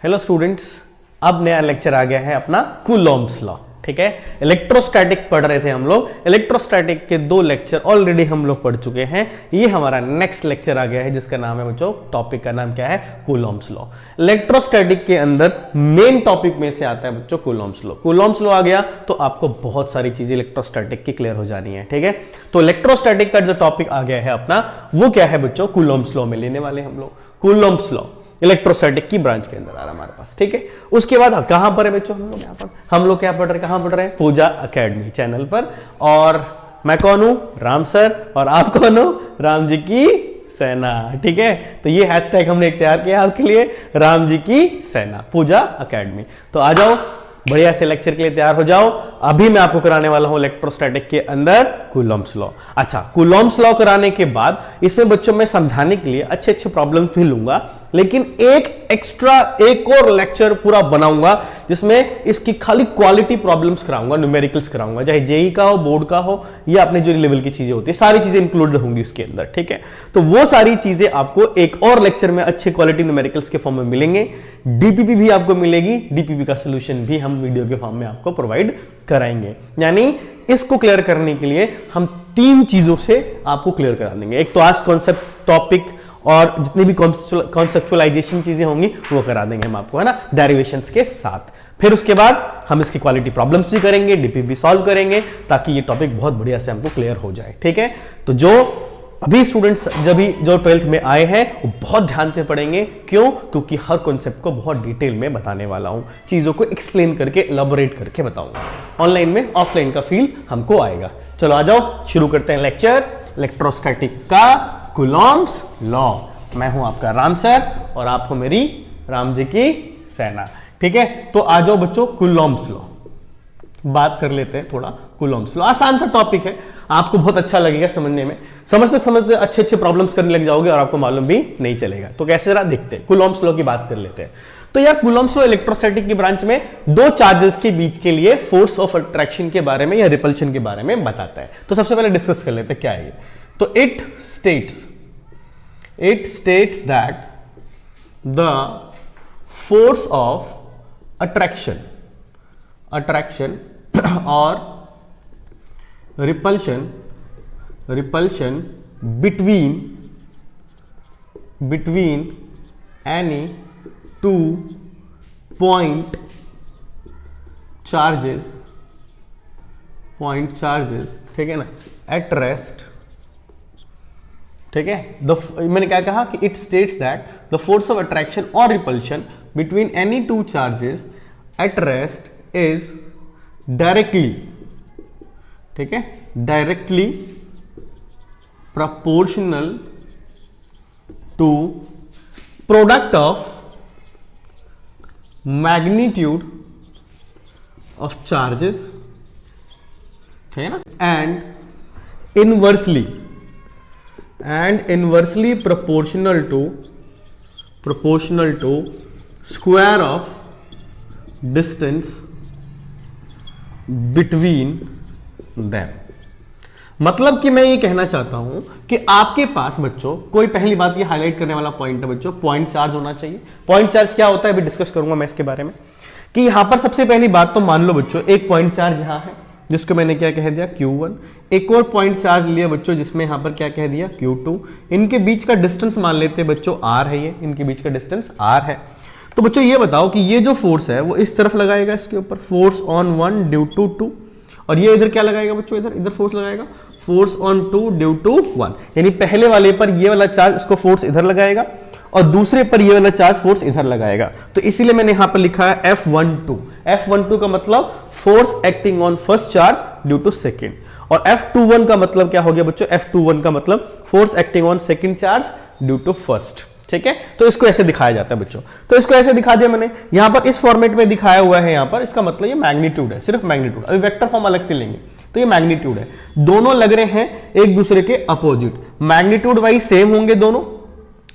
Hello students, अब नया lecture आ गया है अपना कूलॉम्स लॉ। ठीक है, इलेक्ट्रोस्टैटिक पढ़ रहे थे हम लोग। इलेक्ट्रोस्टैटिक के 2 लेक्चर ऑलरेडी हम लोग पढ़ चुके हैं। ये हमारा नेक्स्ट लेक्चर आ गया है जिसका नाम है बच्चों, टॉपिक का नाम क्या है, कूलॉम्स लॉ। इलेक्ट्रोस्टैटिक के अंदर मेन टॉपिक में से आता है बच्चों कूलॉम्स लॉ। कूलॉम्स लॉ आ गया तो आपको बहुत सारी चीजें इलेक्ट्रोस्टैटिक की क्लियर हो जानी है। ठीक है, तो इलेक्ट्रोस्टैटिक का जो टॉपिक आ गया है अपना, वो क्या है बच्चों, कूलॉम्स लॉ में लेने वाले हम लोग। कूलॉम्स लॉ इलेक्ट्रोस्टैटिक की ब्रांच के अंदर आ रहा है हमारे पास। ठीक है, उसके बाद कहां पर है बच्चों हम लोग, यहाँ पर हम लोग क्या पढ़ रहे हैं, कहां पढ़ रहे हैं, पूजा अकेडमी चैनल पर। और मैं कौन हूं, राम सर, और आप कौन हो, राम जी की सेना। ठीक है, तो ये हैशटैग हमने तैयार किया आपके लिए, राम जी की सेना पूजा अकेडमी। तो आ जाओ, बढ़िया से लेक्चर के लिए तैयार हो जाओ। अभी मैं आपको कराने वाला हूं इलेक्ट्रोस्टैटिक के अंदर कूलॉम्स लॉ। अच्छा, कूलॉम्स लॉ कराने के बाद इसमें बच्चों में समझाने के लिए अच्छे अच्छे प्रॉब्लम्स भी लूंगा, लेकिन एक और लेक्चर पूरा बनाऊंगा जिसमें इसकी खाली क्वालिटी प्रॉब्लम्स कराऊंगा, न्यूमेरिकल्स कराऊंगा, चाहे जेई का हो, बोर्ड का हो, या अपने जो लेवल की चीजें होती है, सारी चीजें इंक्लूड होंगी उसके अंदर। ठीक है, तो वो सारी चीजें आपको एक और लेक्चर में अच्छे क्वालिटी न्यूमेरिकल्स के फॉर्म में मिलेंगे। डीपीपी भी आपको मिलेगी, डीपीपी का सोल्यूशन भी हम वीडियो के फॉर्म में आपको प्रोवाइड कराएंगे। यानी इसको क्लियर करने के लिए हम 3 चीजों से आपको क्लियर करा देंगे। एक तो आज कॉन्सेप्ट टॉपिक और जितनी भी कॉन्सेप्चुअलाइजेशन चीजें होंगी वो करा देंगे हम आपको, है ना, डेरिवेशंस के साथ। फिर उसके बाद हम इसकी क्वालिटी प्रॉब्लम्स भी करेंगे, डीपीपी सॉल्व करेंगे, ताकि ये टॉपिक बहुत बढ़िया से हमको क्लियर हो जाए। ठीक है, तो जो अभी स्टूडेंट्स जो 12th में आए हैं वो बहुत ध्यान से पढ़ेंगे। क्यों? क्योंकि हर कॉन्सेप्ट को बहुत डिटेल में बताने वाला हूं, चीजों को एक्सप्लेन करके, एलैबोरेट करके बताऊंगा। ऑनलाइन में ऑफलाइन का फील हमको आएगा। चलो आ जाओ, शुरू करते हैं लेक्चर इलेक्ट्रोस्टैटिक का कूलॉम्स लॉ। मैं हूं आपका राम सर और आप हो मेरी राम जी की सेना। ठीक है, तो आ जाओ बच्चों, कूलॉम्स लॉ बात कर लेते हैं थोड़ा। कूलॉम्स लॉ आसान सा टॉपिक है, आपको बहुत अच्छा लगेगा समझने में। समझते समझते अच्छे अच्छे प्रॉब्लम्स करने लग जाओगे और आपको मालूम भी नहीं चलेगा। तो कैसे जरा देखते हैं, कूलॉम्स लॉ की बात कर लेते हैं। तो यार कूलॉम्स लॉ इलेक्ट्रोस्टैटिक की ब्रांच में 2 चार्जेस के बीच के लिए फोर्स ऑफ अट्रैक्शन के बारे में या रिपल्शन के बारे में बताता है। तो सबसे पहले डिस्कस कर लेते हैं क्या है ये। तो it states that the force of attraction or repulsion between any 2 point charges, ठीक है ना, at rest। ठीक है, मैंने क्या कहा कि it states that the force of attraction और repulsion between any 2 charges at rest is directly, ठीक है, directly proportional to product of magnitude of charges, ठीक है ना, and inversely proportional to square of distance between them। मतलब कि मैं ये कहना चाहता हूं कि आपके पास बच्चों कोई, पहली बात ये हाईलाइट करने वाला पॉइंट है बच्चों, पॉइंट चार्ज होना चाहिए। पॉइंट चार्ज क्या होता है अभी डिस्कस करूंगा मैं इसके बारे में। कि यहां पर सबसे पहली बात तो मान लो बच्चों, एक पॉइंट चार्ज यहां है जिसको मैंने क्या कह दिया, Q1। एक और पॉइंट चार्ज लिया बच्चों जिसमें यहां पर क्या कह दिया, Q2। इनके बीच का डिस्टेंस मान लेते हैं बच्चों R है, ये इनके बीच का डिस्टेंस R है। तो बच्चों ये बताओ कि ये जो फोर्स है वो इस तरफ लगाएगा, इसके ऊपर फोर्स ऑन 1 ड्यू टू 2, और ये इधर क्या लगाएगा बच्चों, इधर फोर्स लगाएगा, फोर्स ऑन 2 ड्यू टू 1। यानी पहले वाले पर ये वाला चार्ज, इसको फोर्स इधर लगाएगा, और दूसरे पर ये वाला चार्ज फोर्स इधर लगाएगा। तो इसीलिए मैंने यहां पर लिखा है F12 का मतलब force acting on first charge due to second, और F21 का मतलब क्या हो गया बच्चों, F21 का मतलब force acting on second charge due to first. ठीक है, तो इसको ऐसे दिखाया जाता है बच्चों। तो इसको ऐसे दिखा दिया मैंने, यहां पर इस फॉर्मेट में दिखाया हुआ है, यहां पर इसका मतलब ये मैग्नीट्यूड है, सिर्फ मैग्नीट्यूड। अभी वेक्टर फॉर्म अलग से लेंगे तो ये मैग्नीट्यूड है। दोनों लग रहे हैं एक दूसरे के अपोजिट, मैग्नीट्यूड वाइज सेम होंगे दोनों,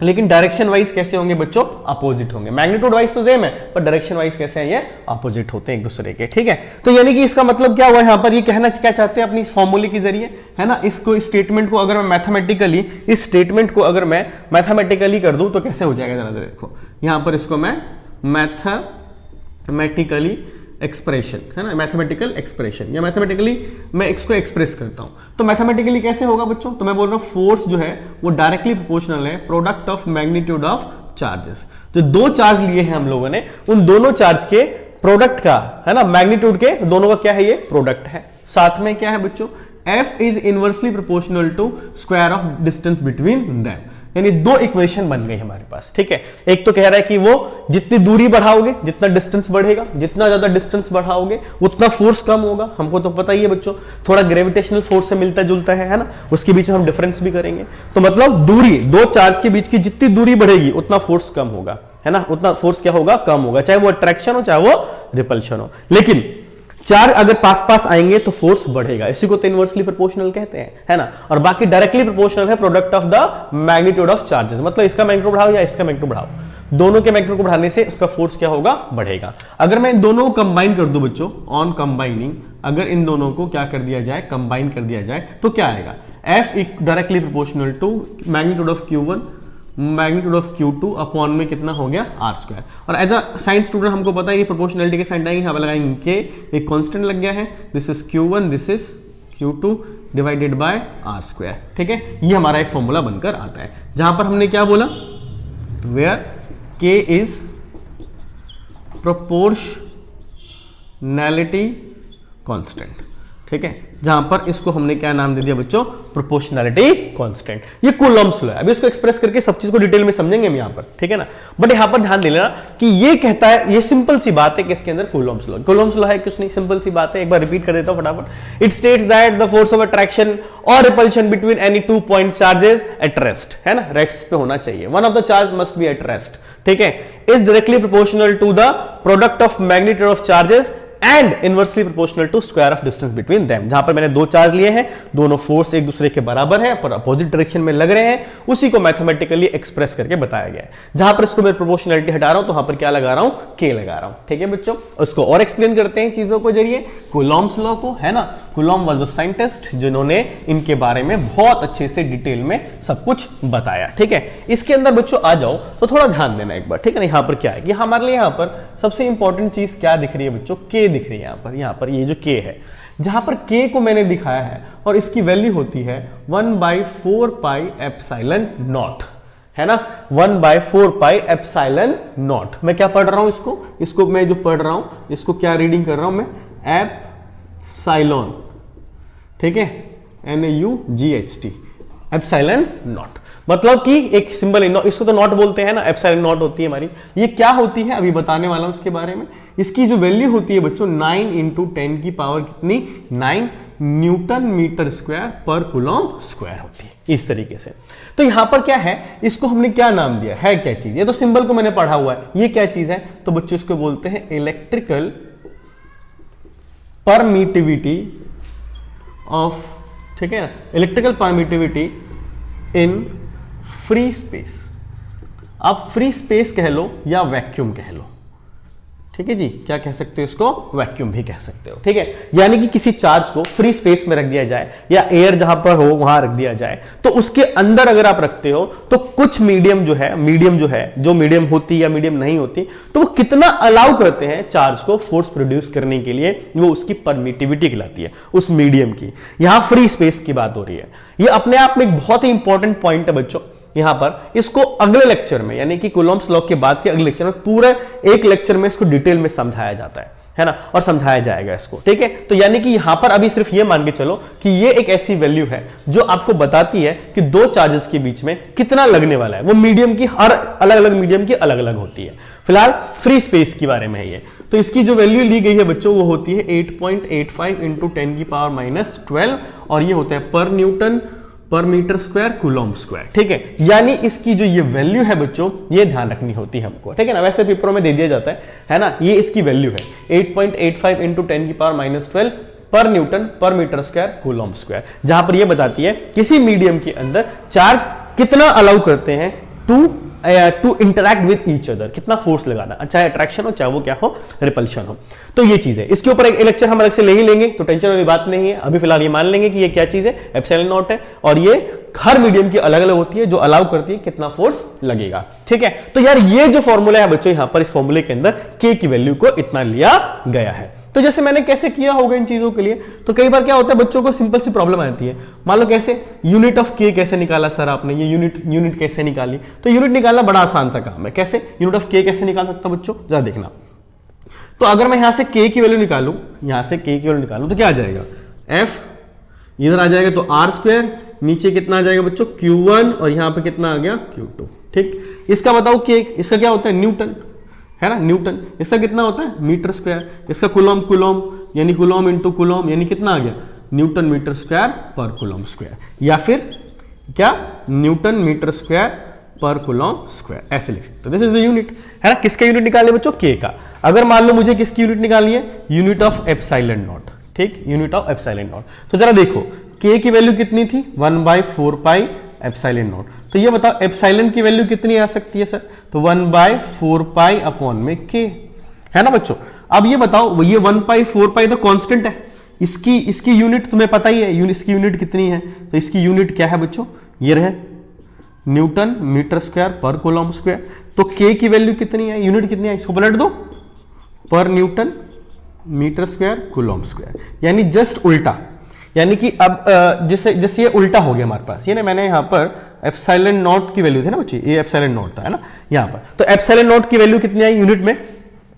लेकिन डायरेक्शन वाइज कैसे होंगे बच्चों, अपोजिट होंगे। मैग्नीट्यूड वाइज तो सेम है पर डायरेक्शन वाइज कैसे हैं, ये अपोजिट होते हैं एक दूसरे के। ठीक है, तो यानी कि इसका मतलब क्या हुआ यहां पर, ये कहना क्या चाहते हैं अपनी इस फॉर्मूले के जरिए, है ना। इसको, इस स्टेटमेंट को अगर मैं मैथमेटिकली, इस स्टेटमेंट को अगर मैं मैथमेटिकली कर दूं तो कैसे हो जाएगा, जरा देखो। यहां पर इसको मैं मैथमेटिकली एक्सप्रेशन, है ना, मैथमेटिकल एक्सप्रेशन, या मैथमेटिकली मैं इसको एक्सप्रेस करता हूं। तो मैथमेटिकली कैसे होगा बच्चों? तो मैं बोल रहा हूं फोर्स जो है वो डायरेक्टली प्रोपोर्शनल है product of magnitude of charges. जो दो चार्ज लिए हैं हम लोगों ने, उन दोनों चार्ज के प्रोडक्ट का, है ना, मैग्नीट्यूड के दोनों का क्या है, ये प्रोडक्ट है। साथ में क्या है बच्चों, F is inversely proportional to square of distance between them, यानी दो इक्वेशन बन गई हमारे पास। ठीक है, एक तो कह रहा है कि वो जितनी दूरी बढ़ाओगे जितना डिस्टेंस बढ़ेगा, जितना ज्यादा डिस्टेंस बढ़ाओगे उतना फोर्स कम होगा। हमको तो पता ही है बच्चों, थोड़ा ग्रेविटेशनल फोर्स से मिलता जुलता है ना, उसके बीच में हम डिफरेंस भी करेंगे। तो मतलब दूरी, दो चार्ज के बीच की जितनी दूरी बढ़ेगी उतना फोर्स कम होगा, है ना, उतना फोर्स क्या होगा, कम होगा, चाहे वो अट्रैक्शन हो चाहे वो रिपल्शन हो। लेकिन चार्ज अगर पास पास आएंगे तो फोर्स बढ़ेगा, इसी को तो इनवर्सली प्रोपोर्शनल कहते हैं, है ना। और बाकी डायरेक्टली प्रोपोर्शनल है product of the magnitude of charges, मतलब इसका मैग्नीट्यूड बढ़ाओ या इसका मैग्नीट्यूड बढ़ाओ, दोनों के मैग्नीट्यूड को बढ़ाने से उसका फोर्स क्या होगा, बढ़ेगा। अगर मैं इन दोनों को कंबाइन कर दूं बच्चों, ऑन कंबाइनिंग, अगर इन दोनों को क्या कर दिया जाए, कंबाइन कर दिया जाए, तो क्या आएगा, F directly proportional to magnitude of Q1 magnitude of Q2 upon में कितना हो गया, R स्क्वायर। और एज अ साइंस स्टूडेंट हमको पता है कि प्रोपोर्शनलिटी के साइन आएंगे, यहाँ पर लगाएंगे के, एक कांस्टेंट लग गया है, this is Q1 this is Q2 divided by R square. ठीक है, ये हमारा एक फॉर्मूला बनकर आता है, जहां पर हमने क्या बोला, where K is proportionality constant. ठीक है, जहां पर इसको हमने क्या नाम दे दिया बच्चों, प्रोपोर्शनैलिटी कांस्टेंट। ये कूलॉम्स लॉ है, अभी इसको एक्सप्रेस करके सब चीज को डिटेल में समझेंगे हम यहां पर, ठीक है ना। बट यहां पर ध्यान दे लेना कि ये कहता है, ये सिंपल सी बात है कि इसके अंदर कूलॉम्स लॉ, कूलॉम्स लॉ है कुछ नहीं, सिंपल सी बात है, एक बार रिपीट कर देता हूं फटाफट। It states that the force of attraction और repulsion between any two point charges at rest, है ना, रेस्ट पे होना चाहिए, one of the charge must be at rest, ठीक है, is directly proportional to the product of magnitude of charges and inversely proportional to square of distance between them. जहां पर मैंने दो चार्ज लिए हैं, दोनों फोर्स एक दूसरे के बराबर है पर अपोजिट डायरेक्शन में लग रहे हैं, उसी को मैथमेटिकली एक्सप्रेस करके बताया गया है। जहां पर इसको मैं प्रोपोर्शनलिटी हटा रहा हूं तो वहां पर क्या लगा रहा हूं, के लगा रहा हूं। ठीक है बच्चों, उसको और एक्सप्लेन करते हैं चीजों को जरिए कूलॉम्स लॉ को, है ना। कूलॉम वाज द साइंटिस्ट जिन्होंने इनके बारे में बहुत अच्छे से डिटेल में सब कुछ बताया। ठीक है, इसके अंदर बच्चों आ जाओ तो थोड़ा ध्यान देना एक बार, ठीक है ना। यहां पर क्या है कि हमारे लिए यहां पर सबसे इंपॉर्टेंट चीज क्या दिख रही है बच्चों, के दिख रही है यहां पर ये जो k है, जहां पर k को मैंने दिखाया है और इसकी वैल्यू होती है 1/4 पाई एप्सिलॉन नॉट, है ना, 1/4 पाई एप्सिलॉन नॉट। मैं क्या पढ़ रहा हूं, इसको मैं जो पढ़ रहा हूं, इसको क्या रीडिंग कर रहा हूं मैं, एप्सिलॉन, ठीक है, NAUGHT, एप्सिलॉन नॉट। मतलब कि एक सिंबल, इसको तो नॉट बोलते हैं ना, एप्सिलॉन नॉट होती है हमारी। ये क्या होती है अभी बताने वाला हूं इसके बारे में। इसकी जो वैल्यू होती है बच्चों 9 × 10 की पावर कितनी, 9 न्यूटन मीटर स्क्वायर पर कूलॉम स्क्वायर होती है, इस तरीके से। तो यहां पर क्या है, इसको हमने क्या नाम दिया है, क्या चीज, ये तो सिंबल को मैंने पढ़ा हुआ है, ये क्या चीज है, तो बच्चों इसको बोलते हैं इलेक्ट्रिकल परमिटिविटी ऑफ, ठीक है ना, electrical permittivity in free space. आप फ्री स्पेस कह लो या वैक्यूम कह लो, ठीक है जी, क्या कह सकते हो इसको, वैक्यूम भी कह सकते हो। ठीक है, यानी कि किसी चार्ज को फ्री स्पेस में रख दिया जाए या एयर जहां पर हो वहां रख दिया जाए, तो उसके अंदर अगर आप रखते हो तो कुछ मीडियम जो है जो मीडियम होती या मीडियम नहीं होती, तो वो कितना अलाउ करते हैं चार्ज को फोर्स प्रोड्यूस करने के लिए, वो उसकी परमिटिविटी कहलाती है उस मीडियम की। यहां फ्री स्पेस की बात हो रही है, ये अपने आप में एक बहुत ही इंपॉर्टेंट पॉइंट है बच्चों। यहां पर इसको अगले लेक्चर में, यानी कि कूलॉम्स लॉ के बाद के अगले लेक्चर में, पूरे एक लेक्चर में इसको डिटेल में समझाया जाता है ना, और समझाया जाएगा इसको। ठीक है, तो यानी कि यहां पर अभी सिर्फ ये मान के चलो कि ये एक ऐसी वैल्यू है जो आपको बताती है कि दो चार्जेस के बीच में कितना लगने वाला है। वो मीडियम की, हर अलग अलग मीडियम की अलग अलग होती है। फिलहाल फ्री स्पेस के बारे में है ये। तो इसकी जो वैल्यू ली गई है बच्चों वो होती है 8.85 × 10 की पावर -12, और ये होता है पर न्यूटन पर मीटर स्क्वायर कूलॉम स्क्वायर। ठीक है, यानी इसकी जो ये वैल्यू है बच्चों, ये ध्यान रखनी होती है हमको, ठीक है ना। वैसे पेपरों में दे दिया जाता है ना, ये इसकी वैल्यू है 8.85 × 10 की पावर -12 पर न्यूटन पर मीटर स्क्वायर कूलॉम स्क्वायर, जहां पर ये बताती है किसी मीडियम के अंदर चार्ज कितना अलाउ करते हैं two to interact with each other, कितना फोर्स लगाना, चाहे अट्रैक्शन हो चाहे वो क्या हो, रिपल्शन हो। तो ये चीज है, इसके ऊपर एक लेक्चर हम अलग से ले ही लेंगे, तो टेंशन वाली बात नहीं है। अभी फिलहाल ये मान लेंगे कि ये क्या चीज है, एप्सिलॉन नॉट है, और ये हर मीडियम की अलग अलग होती है जो अलाउ करती है कितना फोर्स लगेगा। ठीक है, तो यार ये जो फॉर्मूला है बच्चों, यहां पर इस फॉर्मूले के अंदर के की वैल्यू को इतना लिया गया है। तो जैसे मैंने कैसे किया होगा इन चीजों के लिए, तो कई बार क्या होता है बच्चों को सिंपल सी प्रॉब्लम आती है, मान लो कैसे यूनिट ऑफ के कैसे निकाला सर आपने, ये यूनिट कैसे निकाली। तो यूनिट निकालना बड़ा आसान सा काम है, कैसे यूनिट ऑफ के कैसे निकाल सकता हूं बच्चों, जरा देखना। तो अगर मैं यहां से के की वैल्यू निकालूं, यहां से के की वैल्यू निकालूं तो क्या आ जाएगा, एफ इधर आ जाएगा तो आर स्क्वायर, नीचे कितना आ जाएगा बच्चों Q1, और यहां पे कितना आ गया Q2। ठीक, इसका बताओ के, इसका क्या होता है न्यूटन, है ना न्यूटन, इसका कितना होता है मीटर स्क्वायर, इसका कुलॉम यानी कुलॉम इंटू कुलॉम यानी कितना आ गया न्यूटन मीटर स्क्वायर पर कुलॉम स्क्वायर, या फिर क्या न्यूटन मीटर स्क्वायर पर कुलॉम स्क्वायर, ऐसे लिख सकते हो। दिस इज द यूनिट, है ना। किसका यूनिट निकाले बच्चों, के का। अगर मान लो मुझे किसकी यूनिट निकालनी है, यूनिट ऑफ एप्सिलॉन नॉट। ठीक, यूनिट ऑफ एप्सिलॉन नॉट। तो जरा देखो के की वैल्यू कितनी थी, 1/4 पाई एप्सिलॉन नॉट। तो ये बताओ एप्सिलॉन की वैल्यू कितनी आ सकती है सर, तो 1/4 पाई अपॉन में के, है ना बच्चों। अब ये बताओ, ये 1/4 पाई तो कांस्टेंट है, इसकी यूनिट तुम्हें पता ही है, इसकी यूनिट कितनी है, तो इसकी यूनिट क्या है बच्चों, ये रहे न्यूटन मीटर स्क्वायर पर कूलम स्क्वायर। तो के की वैल्यू कितनी है, यूनिट कितनी है, इसको पलट दो, पर newton metre square coulomb square, यानी जस्ट उल्टा। यानी कि अब जैसे ये उल्टा हो गया हमारे पास, ये ना मैंने यहां पर एप्सिलॉन नॉट की वैल्यू थी ना बच्चे, ये एप्सिलॉन नॉट था, है ना यहां पर। तो एप्सिलॉन नॉट की वैल्यू कितनी आई यूनिट में,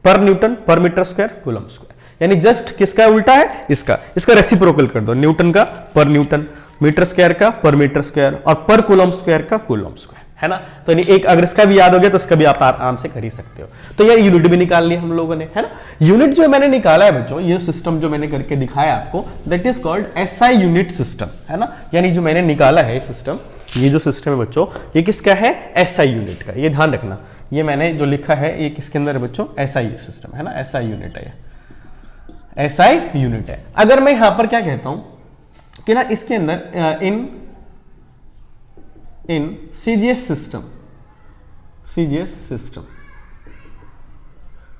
पर न्यूटन पर मीटर स्क्वायर कूलम स्क्वायर, यानी जस्ट किसका उल्टा है, इसका रेसिप्रोकल कर दो, न्यूटन का पर न्यूटन, मीटर स्क्वायर का पर मीटर स्क्वायर, और पर कूलम स्क्वायर का कूलम स्क्वायर, है ना। तो एक अगर इसका भी याद हो गया तो इसका भी आप आराम से कर ही सकते हो। तो यार यूनिट भी निकाल ली हम लोगों ने, है ना। यूनिट जो मैंने निकाला है बच्चों, ये सिस्टम जो मैंने करके दिखाया आपको, that is called SI unit system, है ना। यानी जो मैंने निकाला है सिस्टम, ये जो सिस्टम है बच्चों, ये किसका है, एसआई यूनिट का। ये ध्यान रखना, ये मैंने जो लिखा है ये किसके अंदर है बच्चों, एसआई सिस्टम, है ना, एसआई यूनिट है, एसआई यूनिट है। अगर मैं यहां पर क्या कहता हूं कि ना इसके अंदर इन सीजीएस सिस्टम,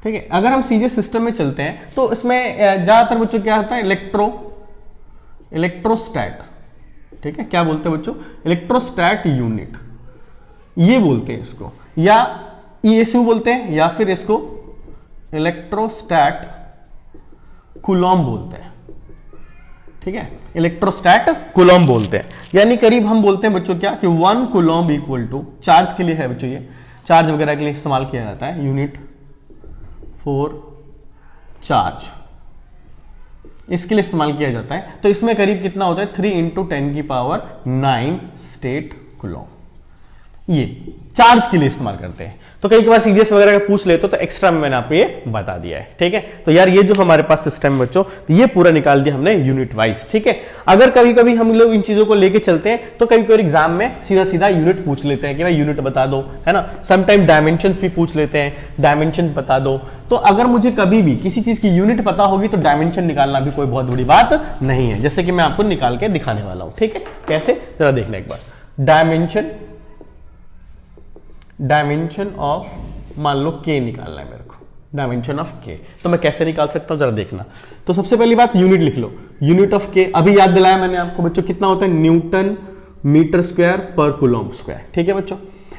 ठीक है। अगर हम सीजीएस सिस्टम में चलते हैं तो इसमें ज्यादातर बच्चों क्या होता है, इलेक्ट्रोस्टैट, ठीक है। क्या बोलते हैं बच्चों, इलेक्ट्रोस्टैट यूनिट, ये बोलते हैं इसको, या ईएसयू बोलते हैं, या फिर इसको इलेक्ट्रोस्टैट कूलॉम बोलते हैं, ठीक है। इलेक्ट्रोस्टैट कूलॉम बोलते हैं, यानी करीब हम बोलते हैं बच्चों क्या कि 1 कूलॉम इक्वल टू, चार्ज के लिए है बच्चों, ये चार्ज वगैरह के लिए इस्तेमाल किया जाता है, यूनिट फॉर चार्ज, इसके लिए इस्तेमाल किया जाता है। तो इसमें करीब कितना होता है, 3 × 10⁹ स्टेट कूलॉम, ये चार्ज के लिए इस्तेमाल करते हैं। तो कई बार सीजीएस वगैरह का पूछ लेते हो तो एक्स्ट्रा में मैंने आपको ये बता दिया है, ठीक है। तो यार ये जो हमारे पास सिस्टम है बच्चों, ये पूरा निकाल दिया हमने यूनिट वाइज, ठीक है। अगर कभी कभी हम लोग इन चीजों को लेके चलते हैं तो कभी कभी एग्जाम में सीधा सीधा यूनिट पूछ लेते हैं कि भाई यूनिट बता दो, है ना। समटाइम डायमेंशंस भी पूछ लेते हैं, डायमेंशन बता दो। तो अगर मुझे कभी भी किसी चीज की यूनिट पता होगी तो डायमेंशन निकालना भी कोई बहुत बड़ी बात नहीं है, जैसे कि मैं आपको निकाल के दिखाने वाला हूं, ठीक है। कैसे, जरा देखना एक बार। डायमेंशन ऑफ, मान लो के निकालना है मेरे को, डायमेंशन ऑफ के, तो मैं कैसे निकाल सकता हूं, जरा देखना। तो सबसे पहली बात यूनिट लिख लो, यूनिट ऑफ के अभी याद दिलाया मैंने आपको बच्चों, कितना होता है, न्यूटन मीटर स्क्वायर पर कूलम स्क्वायर, ठीक है बच्चों।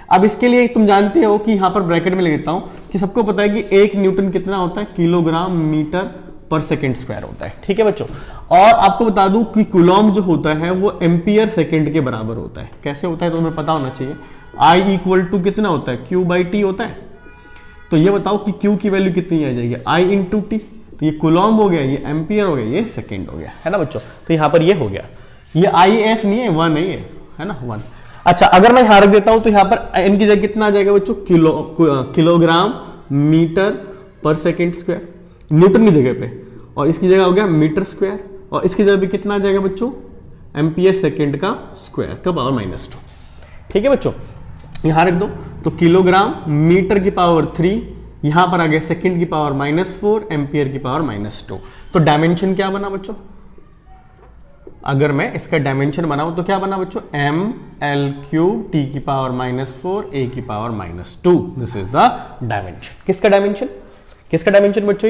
अब इसके लिए तुम जानते हो कि यहां पर ब्रैकेट में लिख देता हूं कि सबको पता है कि 1 न्यूटन कितना होता है, किलोग्राम मीटर पर सेकेंड स्क्वायर होता है, ठीक है बच्चों। और आपको बता दूं कि कूलम जो होता है वो एम्पियर सेकेंड के बराबर होता है। कैसे होता है तो तुम्हें पता होना चाहिए, I इक्वल टू कितना होता है, Q/T होता है। तो ये बताओ कि Q की वैल्यू कितनी आ जाएगी, I × T। तो ये कूलम हो गया, ये एम्पियर हो गया, ये सेकेंड हो गया, है ना बच्चों। तो यहां पर ये हो गया, ये IS नहीं है, 1 है ये, है ना 1। अच्छा, अगर मैं यहां रख देता हूं तो यहां पर n की जगह कितना आ जाएगा बच्चों, किलोग्राम मीटर पर सेकेंड स्क्वायर, न्यूटन की जगह पे, और इसकी जगह हो गया मीटर स्क्वायर, और इसकी जगह पे कितना आ जाएगा बच्चों, एम्पियर सेकेंड का स्क्वायर का पावर -2, ठीक है बच्चों। यहां रख दो, तो किलोग्राम मीटर की पावर 3, यहां पर आ गया सेकेंड की पावर -4, एम्पियर की पावर -2। तो डायमेंशन क्या बना बच्चों, अगर मैं इसका डायमेंशन बनाऊं तो क्या बना बच्चों, एम एल क्यूब टी की पावर -4 ए की power -2, this is the dimension. किसका डायमेंशन, किसका डायमेंशन बच्चों,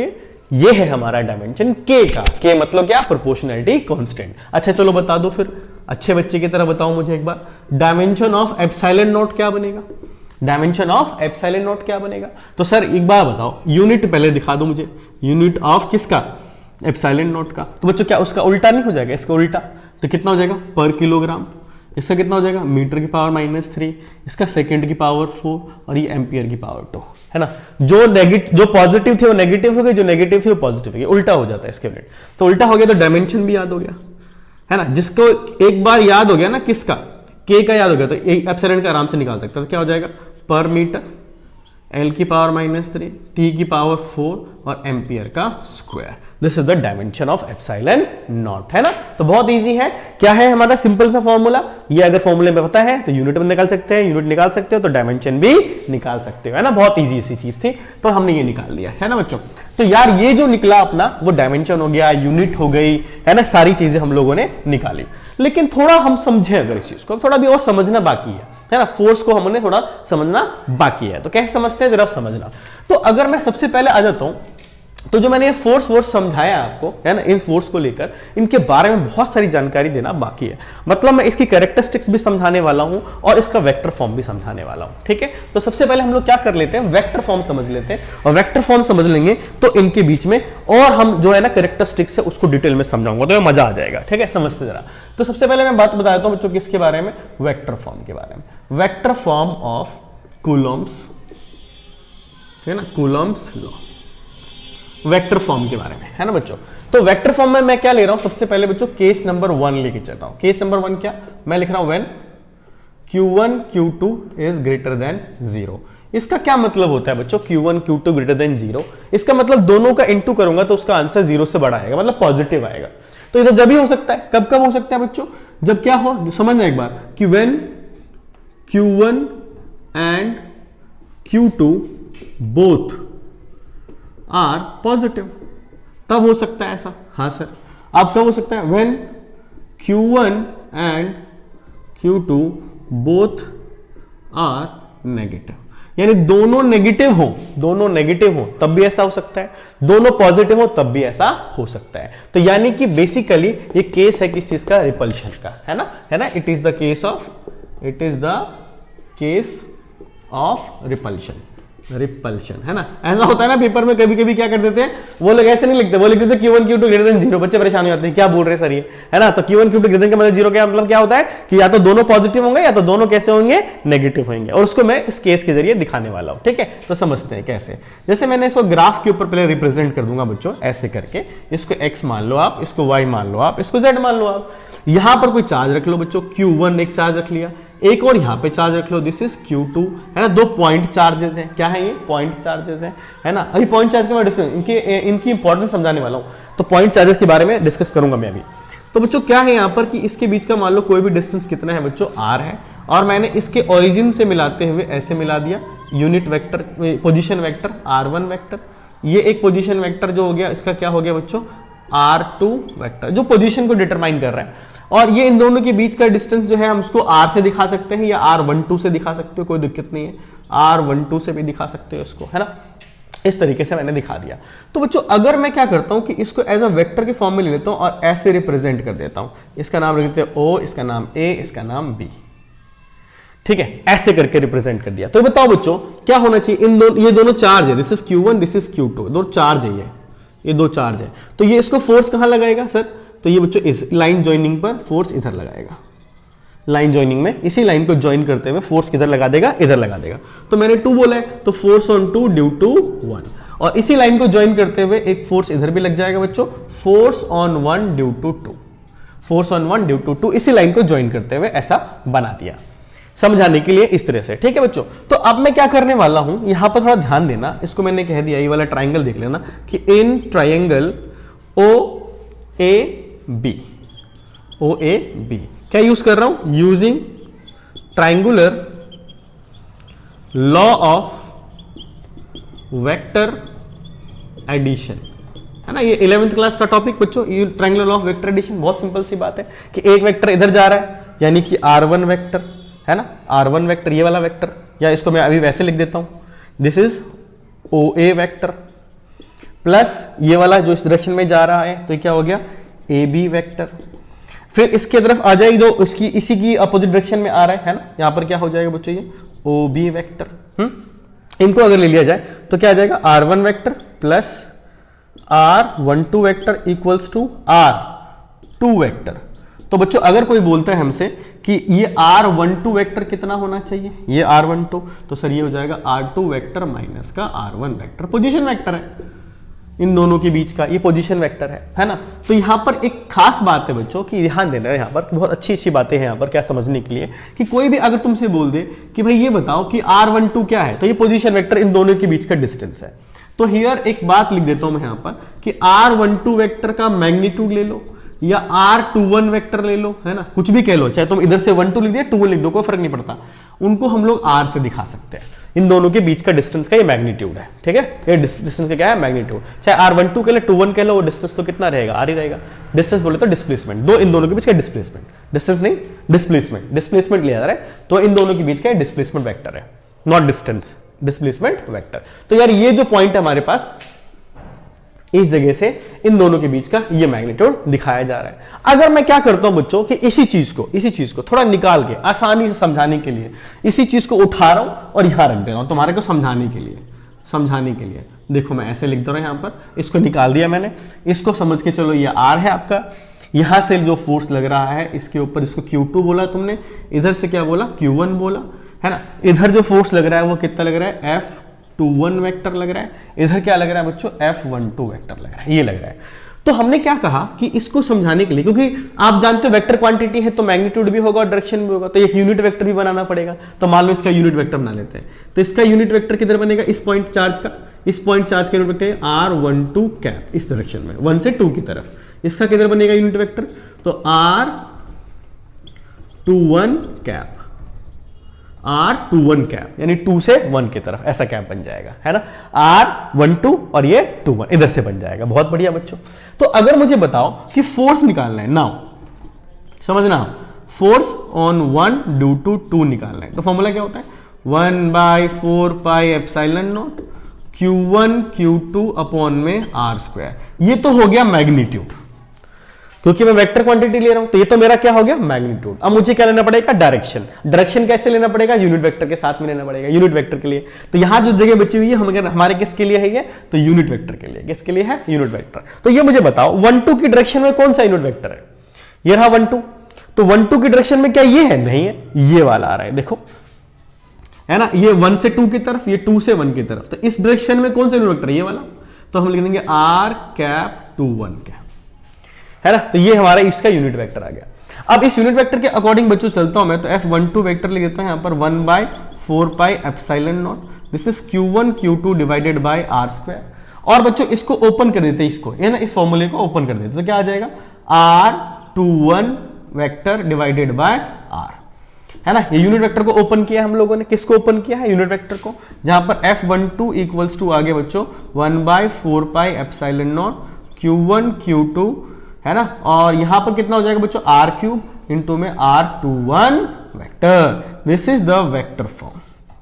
ये है हमारा डायमेंशन के का। के मतलब क्या, प्रोपोर्शनैलिटी कांस्टेंट। अच्छा चलो बता दो फिर, अच्छे बच्चे की तरह बताओ मुझे एक बार, डायमेंशन ऑफ एप्सिलॉन नॉट क्या बनेगा, डायमेंशन ऑफ एप्सिलॉन नॉट क्या बनेगा। तो सर एक बार बताओ, यूनिट पहले दिखा दो मुझे, यूनिट ऑफ किसका, एप्सिलॉन नॉट का। तो बच्चों क्या उसका उल्टा नहीं हो जाएगा, इसका उल्टा, तो कितना हो जाएगा पर किलोग्राम, इसका कितना हो जाएगा मीटर की पावर -3, इसका सेकंड की पावर 4 और ये एम्पियर की पावर 2, है ना। जो पॉजिटिव थे वो नेगेटिव हो गए, जो नेगेटिव थे वो पॉजिटिव हो गए, उल्टा हो जाता है इसके यूनिट। तो उल्टा हो गया तो डायमेंशन भी याद हो गया, है ना। जिसको एक बार याद हो गया ना, किसका, के का याद हो गया, तो एप्सिलॉन का आराम से निकाल सकता है। तो क्या हो जाएगा, पर मीटर, एल की पावर -3, टी की पावर 4 और एम्पियर का square, this is the dimension of epsilon not, है ना। तो बहुत इजी है, क्या है हमारा सिंपल सा फॉर्मूला, ये अगर फॉर्मूले में पता है तो यूनिट में निकाल सकते हैं, यूनिट निकाल सकते हो तो डायमेंशन भी निकाल सकते हो, है ना। बहुत इजी सी चीज थी, तो हमने ये निकाल लिया, है ना बच्चों। तो यार ये जो निकला अपना वो डायमेंशन हो गया, यूनिट हो गई, है ना, सारी चीजें हम लोगों ने निकाली। लेकिन थोड़ा हम समझे अगर इस चीज को, थोड़ा भी और समझना बाकी है ना, फोर्स को हमने थोड़ा समझना बाकी है। तो कैसे समझते हैं जरा समझना। तो अगर मैं सबसे पहले आ जाता हूं, तो जो मैंने ये फोर्स समझाया आपको, है ना, इन फोर्स को लेकर इनके बारे में बहुत सारी जानकारी देना बाकी है। मतलब मैं इसकी कैरेक्टरिस्टिक्स भी समझाने वाला हूं और इसका वेक्टर फॉर्म भी समझाने वाला हूं, ठीक है। तो सबसे पहले हम लोग क्या कर लेते हैं, वेक्टर फॉर्म समझ लेते हैं, और वेक्टर फॉर्म समझ लेंगे तो इनके बीच में और हम जो है ना कैरेक्टरिस्टिक्स है उसको डिटेल में समझाऊंगा, तो मजा आ जाएगा, ठीक है। समझते जरा। तो सबसे पहले मैं बात बता देता हूं बच्चों किसके बारे में, वेक्टर फॉर्म के बारे में। वेक्टर फॉर्म ऑफ कूलॉम्स, है ना, कूलॉम्स लॉ, वेक्टर फॉर्म के बारे में, है ना बच्चों। तो वेक्टर फॉर्म में मैं क्या ले रहा हूं, सबसे पहले बच्चों केस नंबर 1 लेके चल रहा हूं। केस नंबर 1 क्या, मैं लिख रहा हूं when Q1 Q2 is greater than 0। इसका क्या मतलब होता है बच्चों, Q1 Q2 ग्रेटर देन 0, इसका मतलब दोनों का इंटू करूंगा तो उसका आंसर 0 से बड़ा आएगा, मतलब पॉजिटिव आएगा। तो इधर जब भी हो सकता है, कब कब हो सकता है बच्चों, जब क्या हो, समझना एक बार कि when Q1 and Q2 both are positive, तब हो सकता है ऐसा। हाँ सर, अब कब हो सकता है, when Q1 and Q2 both are negative, यानी दोनों नेगेटिव हो तब भी ऐसा हो सकता है, दोनों पॉजिटिव हो तब भी ऐसा हो सकता है। तो यानी कि बेसिकली ये केस है किस चीज का, रिपल्शन का, है ना। It is the case of repulsion, है ना। ऐसा होता है ना पेपर में, कभी कभी क्या कर देते हैं वो लोग, ऐसे नहीं लिखते, वो लिख देते Q1 Q2 ग्रेटर देन 0, बच्चे परेशान हो जाते हैं क्या बोल रहे हैं सर ये, है ना। तो Q1 Q2 ग्रेटर देन का मतलब 0 क्या मतलब क्या होता है कि या तो दोनों पॉजिटिव होंगे या तो दोनों कैसे होंगे, नेगेटिव होंगे, और उसको मैं इस केस के जरिए दिखाने वाला हूं, ठीक है। तो समझते हैं कैसे। जैसे मैंने इसको ग्राफ के ऊपर पहले रिप्रेजेंट कर दूंगा बच्चों, ऐसे करके, इसको x मान लो आप, इसको y मान लो आप, इसको z मान लो आप। यहां पर कोई चार्ज रख लो बच्चों, Q1 एक चार्ज रख लिया, एक और यहां पे चार्ज रख लो, दिस इज Q2, है ना। 2 पॉइंट चार्जेस हैं, क्या है ये, पॉइंट चार्जेस हैं, है ना। अभी पॉइंट चार्ज के मैं डिस्कस इनकी इंपॉर्टेंस समझाने वाला हूं, तो पॉइंट चार्जेस के बारे में डिस्कस करूंगा मैं अभी। तो बच्चों क्या है यहां पर कि इसके बीच का मान लो कोई भी डिस्टेंस कितना है बच्चों, r है, और मैंने इसके ओरिजिन से मिलाते हुए ऐसे मिला दिया, unit vector, position vector r1 vector, ये एक पोजीशन वेक्टर जो हो गया, इसका क्या हो गया बच्चों, r2 वेक्टर, जो पोजीशन को डिटरमाइन कर रहा है। और ये इन दोनों के बीच का डिस्टेंस जो है हम उसको r से दिखा सकते हैं या r12 से दिखा सकते हो, कोई दिक्कत नहीं है, r12 से भी दिखा सकते हो इसको, है ना। इस तरीके से मैंने दिखा दिया। तो बच्चों अगर मैं क्या करता हूं कि इसको एज अ वेक्टर के फॉर्म में ले लेता हूं और ऐसे रिप्रेजेंट कर देता हूं, इसका नाम रख देते हैं O, इसका नाम A, इसका नाम B, ठीक है, ऐसे करके रिप्रेजेंट कर दिया। तो बताओ बच्चों क्या होना चाहिए, ये दोनों चार्ज है, this is Q1, this is Q2, दो चार्ज है, ये 2 चार्ज है। तो ये इसको फोर्स कहां लगाएगा सर, तो ये बच्चों इस लाइन ज्वाइनिंग पर फोर्स इधर लगाएगा, लाइन ज्वाइनिंग में इसी लाइन को ज्वाइन करते हुए फोर्स किधर लगा देगा, इधर लगा देगा। तो मैंने 2 बोला है, तो फोर्स ऑन 2 ड्यू टू 1, और इसी लाइन को ज्वाइन करते हुए एक फोर्स इधर भी लग जाएगा बच्चों, force on 1 due to 2, force on 1 due to 2, इसी लाइन को ज्वाइन करते हुए ऐसा बना दिया, समझाने के लिए इस तरह से, ठीक है बच्चों। तो अब मैं क्या करने वाला हूं, यहां पर थोड़ा ध्यान देना, इसको मैंने कह दिया, ये वाला ट्राइंगल देख लेना कि इन ट्राइंगल OAB क्या यूज कर रहा हूं, using triangular law of vector addition, है ना। ये 11th क्लास का टॉपिक बच्चों, ये triangular law of vector addition. बहुत सिंपल सी बात है कि एक वेक्टर इधर जा रहा है यानी कि R1 वेक्टर, है ना, R1 वेक्टर ये वाला वेक्टर, या इसको मैं अभी वैसे लिख देता हूं, this is OA vector plus ये वाला जो इस डायरेक्शन में जा रहा है तो ये क्या हो गया AB वेक्टर। फिर इसके तरफ आ जाएगी जो इसकी इसी की अपोजिट डायरेक्शन में आ रहा है ना, यहां पर क्या हो जाएगा बच्चों ये OB वेक्टर। इनको अगर ले लिया जाए तो क्या आ जाएगा R1 vector plus R12 vector equals to R2 vector. तो बच्चों अगर कोई बोलता है हमसे कि ये R12 वेक्टर कितना होना चाहिए, ये R12, तो सर ये हो जाएगा R2 वेक्टर माइनस का R1 वेक्टर, पोजीशन वेक्टर है इन दोनों के बीच का, ये पोजीशन वेक्टर है ना। तो यहां पर एक खास बात है बच्चों कि ध्यान देना है, यहां पर बहुत अच्छी अच्छी बातें हैं यहां पर क्या समझने के लिए, कि कोई भी अगर तुमसे बोल दे कि भाई ये बताओ कि R12 क्या है, तो ये पोजीशन वेक्टर इन दोनों के बीच का डिस्टेंस है। तो हियर एक बात लिख देता हूं मैं यहां पर कि R12 वेक्टर का मैग्नीट्यूड ले लो या R21 वेक्टर ले लो, है ना, कुछ भी कह लो, चाहे तुम इधर से 12 लिख दिया 21 लिख दो, कोई फर्क नहीं पड़ता, उनको हम लोग R से दिखा सकते हैं। इन दोनों के बीच का डिस्टेंस का ये मैग्नीट्यूड है, ठीक है, ये डिस्टेंस का क्या है मैग्नीट्यूड, चाहे R12 के लिए 21 के लो, वो डिस्टेंस तो कितना रहेगा R ही रहेगा। डिस्टेंस बोले तो डिस्प्लेसमेंट, दो इन दोनों के बीच का डिस्प्लेसमेंट, डिस्टेंस नहीं डिस्प्लेसमेंट लिया जा रहा है, तो इन दोनों के बीच का डिस्प्लेसमेंट वेक्टर है, नॉट डिस्टेंस, डिस्प्लेसमेंट वेक्टर। तो यार ये जो पॉइंट है हमारे पास, इस जगह से इन दोनों के बीच का ये मैग्नीट्यूड दिखाया जा रहा है। अगर मैं क्या करता हूं बच्चों कि इसी चीज को थोड़ा निकाल के आसानी से समझाने के लिए इसी चीज को उठा रहा हूं और यहां रख दे रहा हूं तुम्हारे को समझाने के लिए। देखो मैं ऐसे लिख दे रहा हूं, यहां पर इसको निकाल दिया मैंने, इसको समझ के चलो ये R है आपका, यहां से जो फोर्स लग रहा है इसके ऊपर, इसको Q2 बोला तुमने, इधर से क्या बोला Q1 बोला, है ना। इधर जो फोर्स लग रहा है वो कितना लग रहा है F21 वेक्टर लग रहा है, इधर क्या लग रहा है बच्चों F12 वेक्टर लग रहा है, ये लग रहा है। तो हमने क्या कहा कि इसको समझाने के लिए, क्योंकि आप जानते हो वेक्टर क्वांटिटी है तो मैग्नीट्यूड भी होगा और डायरेक्शन भी होगा, तो एक यूनिट वेक्टर भी बनाना पड़ेगा। तो मान लो इसका यूनिट वेक्टर बना लेते हैं, तो इसका यूनिट वेक्टर किधर बनेगा, इस पॉइंट चार्ज का, इस पॉइंट चार्ज का यूनिट वेक्टर R12 कैप, इस डायरेक्शन में 1 से 2 की तरफ। इसका किधर बनेगा यूनिट वेक्टर, तो R21 कैप, R21 कैप यानी 2 से 1 की तरफ ऐसा कैप बन जाएगा, है ना। R12 और ये 21 इधर से बन जाएगा। बहुत बढ़िया बच्चों। तो अगर मुझे बताओ कि फोर्स निकालना है, नाउ समझना, फोर्स ऑन 1 ड्यू टू 2 निकालना है, तो फॉर्मूला क्या होता है 1/4 pi epsilon not Q1 Q2 upon में R²। ये तो हो गया मैग्नीट्यूड, क्योंकि मैं वेक्टर क्वांटिटी ले रहा हूं, तो ये तो मेरा क्या हो गया मैग्नीट्यूड। अब मुझे क्या लेना पड़ेगा डायरेक्शन कैसे लेना पड़ेगा, यूनिट वेक्टर के साथ में लेना पड़ेगा, यूनिट वेक्टर के लिए। तो यहां जो जगह बची हुई है हमारे किसके लिए है ये, तो यूनिट वेक्टर के लिए। किसके लिए है, यूनिट वेक्टर। तो ये मुझे बताओ 1-2 की डायरेक्शन में कौन सा यूनिट वेक्टर है, ये रहा 1-2, तो 1-2 की डायरेक्शन में क्या ये है, नहीं है, ये वाला आ रहा है, देखो, है ना, ये 1 से 2 की तरफ, ये 2 से 1 की तरफ। तो इस डायरेक्शन में कौन सा यूनिट वेक्टर है, ये वाला, तो हम लिख देंगे R∩21 कैप, है ना। तो ये हमारा इसका यूनिट वेक्टर आ गया। अब इस यूनिट वेक्टर के अकॉर्डिंग बच्चों चलता हूं मैं, तो F12 वेक्टर लिख देता हूं यहां पर 1/4 pi epsilon not, this is Q1 Q2 divided bye R²। और बच्चों इसको ओपन कर देते हैं, इसको, है ना, इस फॉर्मूले को ओपन कर देते, तो क्या आ जाएगा R21 vector divided by R, है ना। ये यूनिट वेक्टर को ओपन किया हम लोगों ने, किसको ओपन किया है, यूनिट वेक्टर को, जहां पर F12 इक्वल्स टू आगे बच्चों 1/4 pi epsilon not Q1 Q2, है ना, और यहां पर कितना हो जाएगा बच्चों R³ इंटू में R21 vector. This is the vector form,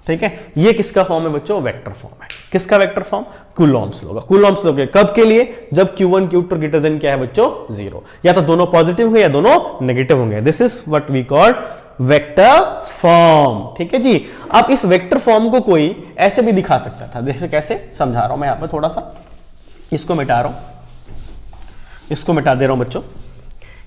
ठीक है। ये किसका फॉर्म है बच्चों, वेक्टर फॉर्म है। किसका वेक्टर फॉर्म, कूलॉम्स लॉ का। कूलॉम्स लॉ के कब के लिए, जब Q1 Q2 ग्रेटर देन क्या है बच्चों 0, या तो दोनों पॉजिटिव होंगे या दोनों नेगेटिव होंगे। This is what we call vector form, ठीक है जी। अब इस वेक्टर फॉर्म को कोई ऐसे भी दिखा सकता था, जैसे कैसे समझा रहा हूं मैं यहां पर, थोड़ा सा इसको मिटा रहा हूं, इसको मिटा दे रहा हूं बच्चों,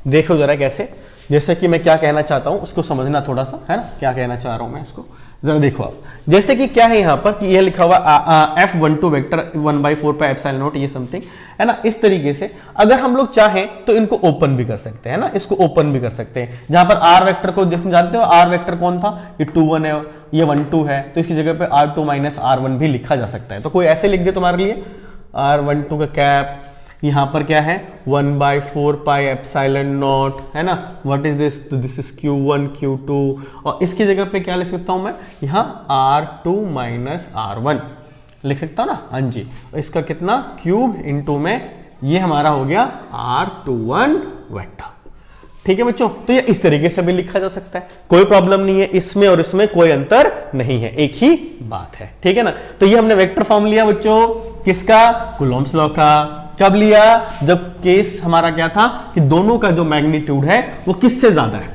देखो जरा कैसे, जैसे कि मैं क्या कहना चाहता हूं उसको समझना थोड़ा सा, है ना, क्या कहना चाह रहा हूं मैं इसको जरा देखो आप। जैसे कि क्या है यहां पर कि यह लिखा हुआ F12 vector 1/4 pi epsilon not, ये समथिंग, है ना। इस तरीके से अगर हम लोग चाहें तो इनको ओपन भी कर सकते हैं ना, इसको ओपन भी कर सकते हैं। जहां पर R वेक्टर को जानते हो, R वेक्टर कौन था, ये 2-1 है, ये 1-2 है, तो इसकी जगह पे R2 माइनस R1 भी लिखा जा सकता है। तो कोई ऐसे लिख दे तुम्हारे लिए R12 का कैप, यहां पर क्या है 1/4 पाई एप्सिलॉन नॉट, है ना, what is this, this is Q1 Q2, और इसकी जगह पे क्या लिख सकता हूं मैं, यहां R2 माइनस R1 लिख सकता हूं ना, हाँ जी। इसका कितना क्यूब इंटू में ये हमारा हो गया R21 वेक्टर। ठीक है बच्चों, तो ये इस तरीके से भी लिखा जा सकता है, कोई प्रॉब्लम नहीं है, इसमें और इसमें कोई अंतर नहीं है, एक ही बात है। ठीक है ना, तो ये हमने वेक्टर फॉर्म लिया बच्चों किसका, कूलॉम्स लॉ का। कब लिया, जब केस हमारा क्या था कि दोनों का जो मैग्नीट्यूड है वो किससे ज्यादा है,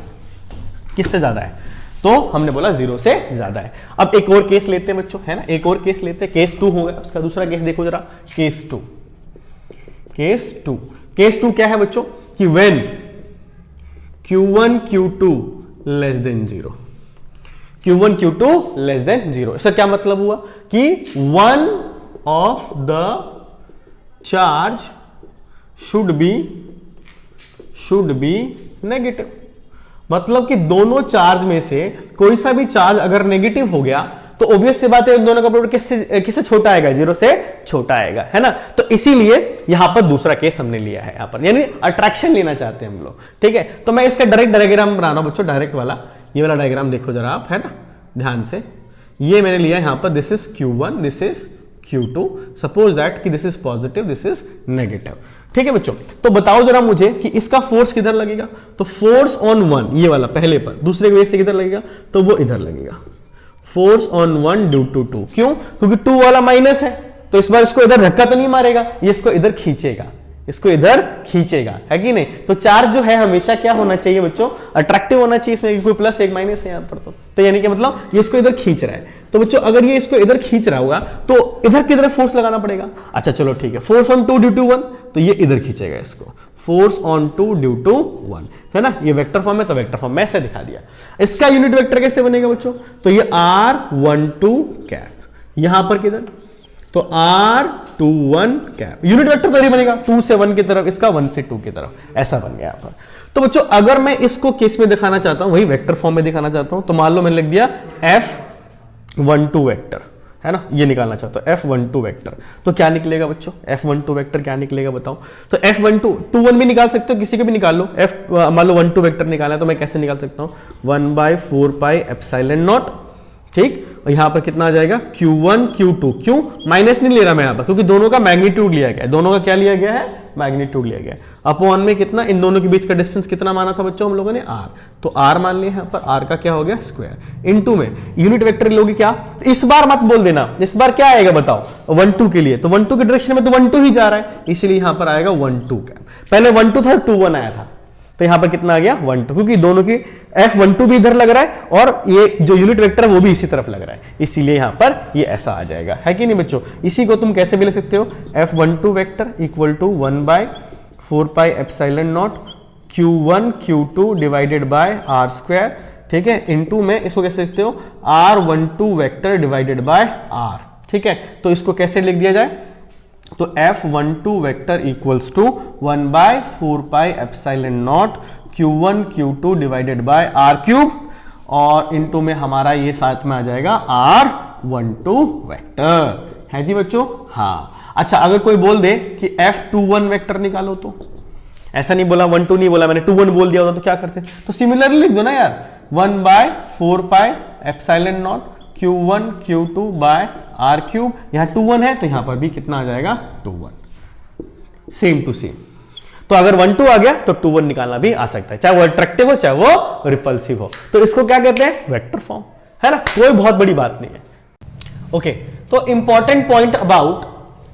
किससे ज्यादा है, तो हमने बोला 0 से ज्यादा है। अब एक और केस लेते हैं बच्चों, है ना, एक और केस लेते हैं, केस 2 हो गया। उसका दूसरा केस देखो जरा, केस 2। केस 2 क्या है बच्चों कि when Q1 Q2 less than 0, Q1 Q2 less than 0। इसका क्या मतलब हुआ कि one of the charge should be negative. मतलब कि दोनों चार्ज में से कोई सा भी चार्ज अगर नेगेटिव हो गया तो ऑब्वियस सी बात है उन दोनों का प्रोडक्ट किससे छोटा आएगा, 0 से छोटा आएगा, है ना। तो इसीलिए यहां पर दूसरा केस हमने लिया है, यहां पर यानी अट्रैक्शन लेना चाहते हैं हम लोग। ठीक है, तो मैं इसका डायरेक्ट डायग्राम बना रहा हूं बच्चों, डायरेक्ट वाला, ये वाला डायग्राम देखो जरा आप, है ना, ध्यान से। ये मैंने लिया यहां पर, this is Q1, this is Q2। Suppose that कि this is positive, this is negative. ठीक है बच्चों, तो बताओ जरा मुझे कि इसका फोर्स किधर लगेगा, तो फोर्स ऑन 1 ये वाला पहले पर, दूसरे के वजह से किधर लगेगा, तो वो इधर लगेगा, फोर्स ऑन 1 ड्यू टू 2। क्यों, क्योंकि 2 वाला माइनस है, तो इस बार इसको इधर धक्का तो नहीं मारेगा, ये इसको इधर खींचेगा, इसको इधर खींचेगा, है कि नहीं। तो चार्ज जो है हमेशा क्या होना चाहिए बच्चों, अट्रैक्टिव होना चाहिए, इसमें कोई प्लस एक माइनस है यहां पर, तो यानी कि मतलब ये इसको इधर खींच रहा है। तो बच्चों अगर ये इसको इधर खींच रहा होगा तो इधर किधर फोर्स लगाना पड़ेगा। अच्छा चलो ठीक है, फोर्स ऑन 2 ड्यू टू 1, तो ये इधर खींचेगा इसको, फोर्स ऑन 2 ड्यू टू 1, है ना। ये वेक्टर फॉर्म है, तो वेक्टर फॉर्म में ऐसे दिखा दिया। इसका यूनिट वेक्टर कैसे बनेगा बच्चों, तो ये R12 कैप, यहां पर किधर, तो R21 कैप, यूनिट वेक्टर तो नहीं बनेगा 2 से 1 की तरफ, इसका 1 से 2 की तरफ, ऐसा बन गया यहां पर। तो बच्चों अगर मैं इसको केस में दिखाना चाहता हूं, वही वेक्टर फॉर्म में दिखाना चाहता हूं, तो मान लो मैंने लिख दिया F12 वेक्टर, है ना, ये निकालना चाहता हूं F12 वेक्टर, तो क्या निकलेगा बच्चों, F12 वेक्टर क्या निकलेगा बताओ। तो F12 21 भी निकाल सकते हो, किसी के भी निकाल लो। मान लो 12 वेक्टर निकाला है, तो मैं कैसे निकाल सकता हूं, 1/4πε0, ठीक। और यहां पर कितना आ जाएगा, Q1 Q2, क्यों माइनस नहीं ले रहा मैं यहां पर, क्योंकि दोनों का मैग्नीट्यूड लिया गया है, दोनों का क्या लिया गया है, मैग्नीट्यूड लिया गया है। अपॉन में कितना, इन दोनों के बीच का डिस्टेंस कितना माना था बच्चों हम लोगों ने, R, तो R मान लिया यहां पर, R का क्या हो गया स्क्वायर, इनटू में यूनिट वेक्टर लोगे क्या, तो इस बार मत बोल देना, इस बार क्या आएगा बताओ, 1-2 के लिए, तो 1-2 के डायरेक्शन में तो 1-2 ही जा रहा है, इसलिए यहां पर आएगा 1-2 कैप। पहले 1-2 था, 2-1 आया था, तो यहां पर कितना आ गया 1-2, क्योंकि दोनों की F12 भी इधर लग रहा है और ये जो यूनिट वेक्टर है वो भी इसी तरफ लग रहा है, इसीलिए यहां पर ये ऐसा आ जाएगा, है कि नहीं बच्चों। इसी को तुम कैसे भी लिख सकते हो, F12 vector equal to 1/4πε0 Q1 Q2 divided by R square, ठीक है, इनटू में इसको कैसे लिखते हो, R12 vector divided by R, ठीक है। तो इसको कैसे लिख दिया जाए, तो F12 vector equals to 1/4πε0 Q1 Q2 divided by R cube, और इनटू में हमारा ये साथ में आ जाएगा R12 वेक्टर, है जी बच्चों। हाँ अच्छा, अगर कोई बोल दे कि F21 वेक्टर निकालो, तो ऐसा नहीं बोला, 1-2 नहीं बोला मैंने, 2-1 बोल दिया होता तो क्या करते, तो सिमिलरली लिख दो ना यार, 1/4πε0 Q1 Q2 bye R cube, यहां 2-1 है तो यहां पर भी कितना आ जाएगा 2-1, सेम टू सेम। तो अगर 1-2 आ गया तो 2-1 निकालना भी आ सकता है, चाहे वो अट्रैक्टिव हो चाहे वो रिपल्सिव हो, तो इसको क्या कहते हैं, वेक्टर फॉर्म, है ना, कोई बहुत बड़ी बात नहीं है। ओके, तो important point about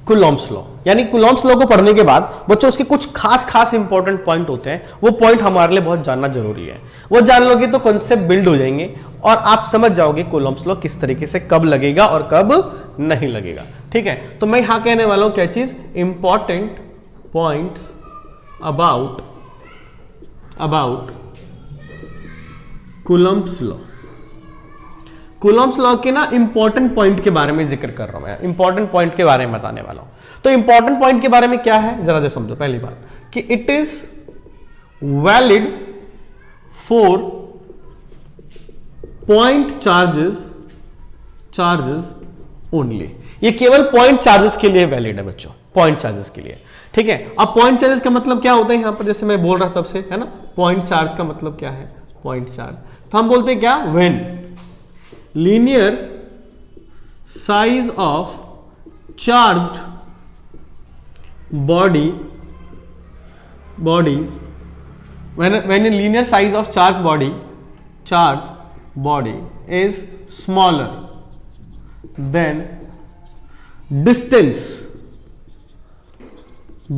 Coulomb's law, यानी कूलॉम्स लॉ को पढ़ने के बाद बच्चों उसके कुछ खास इंपॉर्टेंट पॉइंट होते हैं, वो पॉइंट हमारे लिए बहुत जानना जरूरी है। वो जान लोगे तो कॉन्सेप्ट बिल्ड हो जाएंगे और आप समझ जाओगे कूलॉम्स लॉ किस तरीके से कब लगेगा और कब नहीं लगेगा, ठीक है। तो मैं यहां कहने वाला हूं क्या चीज, important points about Coulomb's law. Coulomb's law के ना इंपॉर्टेंट पॉइंट के बारे में जिक्र कर रहा हूं मैं, इंपॉर्टेंट पॉइंट के बारे में बताने वाला हूं। तो इंपॉर्टेंट पॉइंट के बारे में क्या है जरा दे समझो। पहली बात कि it is valid for point charges only, ये केवल पॉइंट चार्जेस के लिए वैलिड है बच्चों, पॉइंट चार्जेस के लिए, ठीक है। अब पॉइंट चार्जेस का मतलब क्या होता है यहां पर, जैसे मैं बोल रहा तब से, है ना, पॉइंट चार्ज का मतलब क्या है, पॉइंट चार्ज, तो हम बोलते हैं क्या, when linear size of charged body bodies, when a linear size of charge body is smaller than distance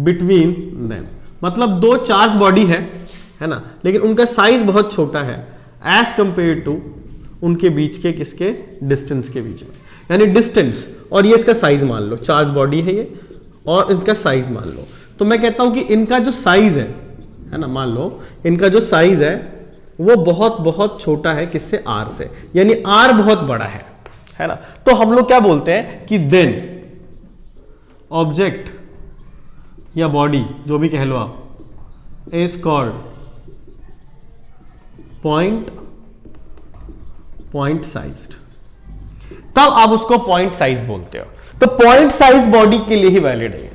between them, मतलब दो चार्ज बॉडी है ना, लेकिन उनका साइज बहुत छोटा है एज कंपेयर टू उनके बीच के किसके डिस्टेंस के बीच में, यानी डिस्टेंस और ये इसका साइज मान लो, चार्ज बॉडी है ये और इनका साइज मान लो, तो मैं कहता हूं कि इनका जो साइज है ना, मान लो इनका जो साइज है वो बहुत बहुत छोटा है किससे, आर से, यानी आर बहुत बड़ा है ना। तो हम लोग क्या बोलते हैं कि देन ऑब्जेक्ट या बॉडी जो भी कह लो आप इज कॉल्ड पॉइंट साइज्ड, तब आप उसको पॉइंट साइज बोलते हो। तो पॉइंट साइज बॉडी के लिए ही वैलिड है,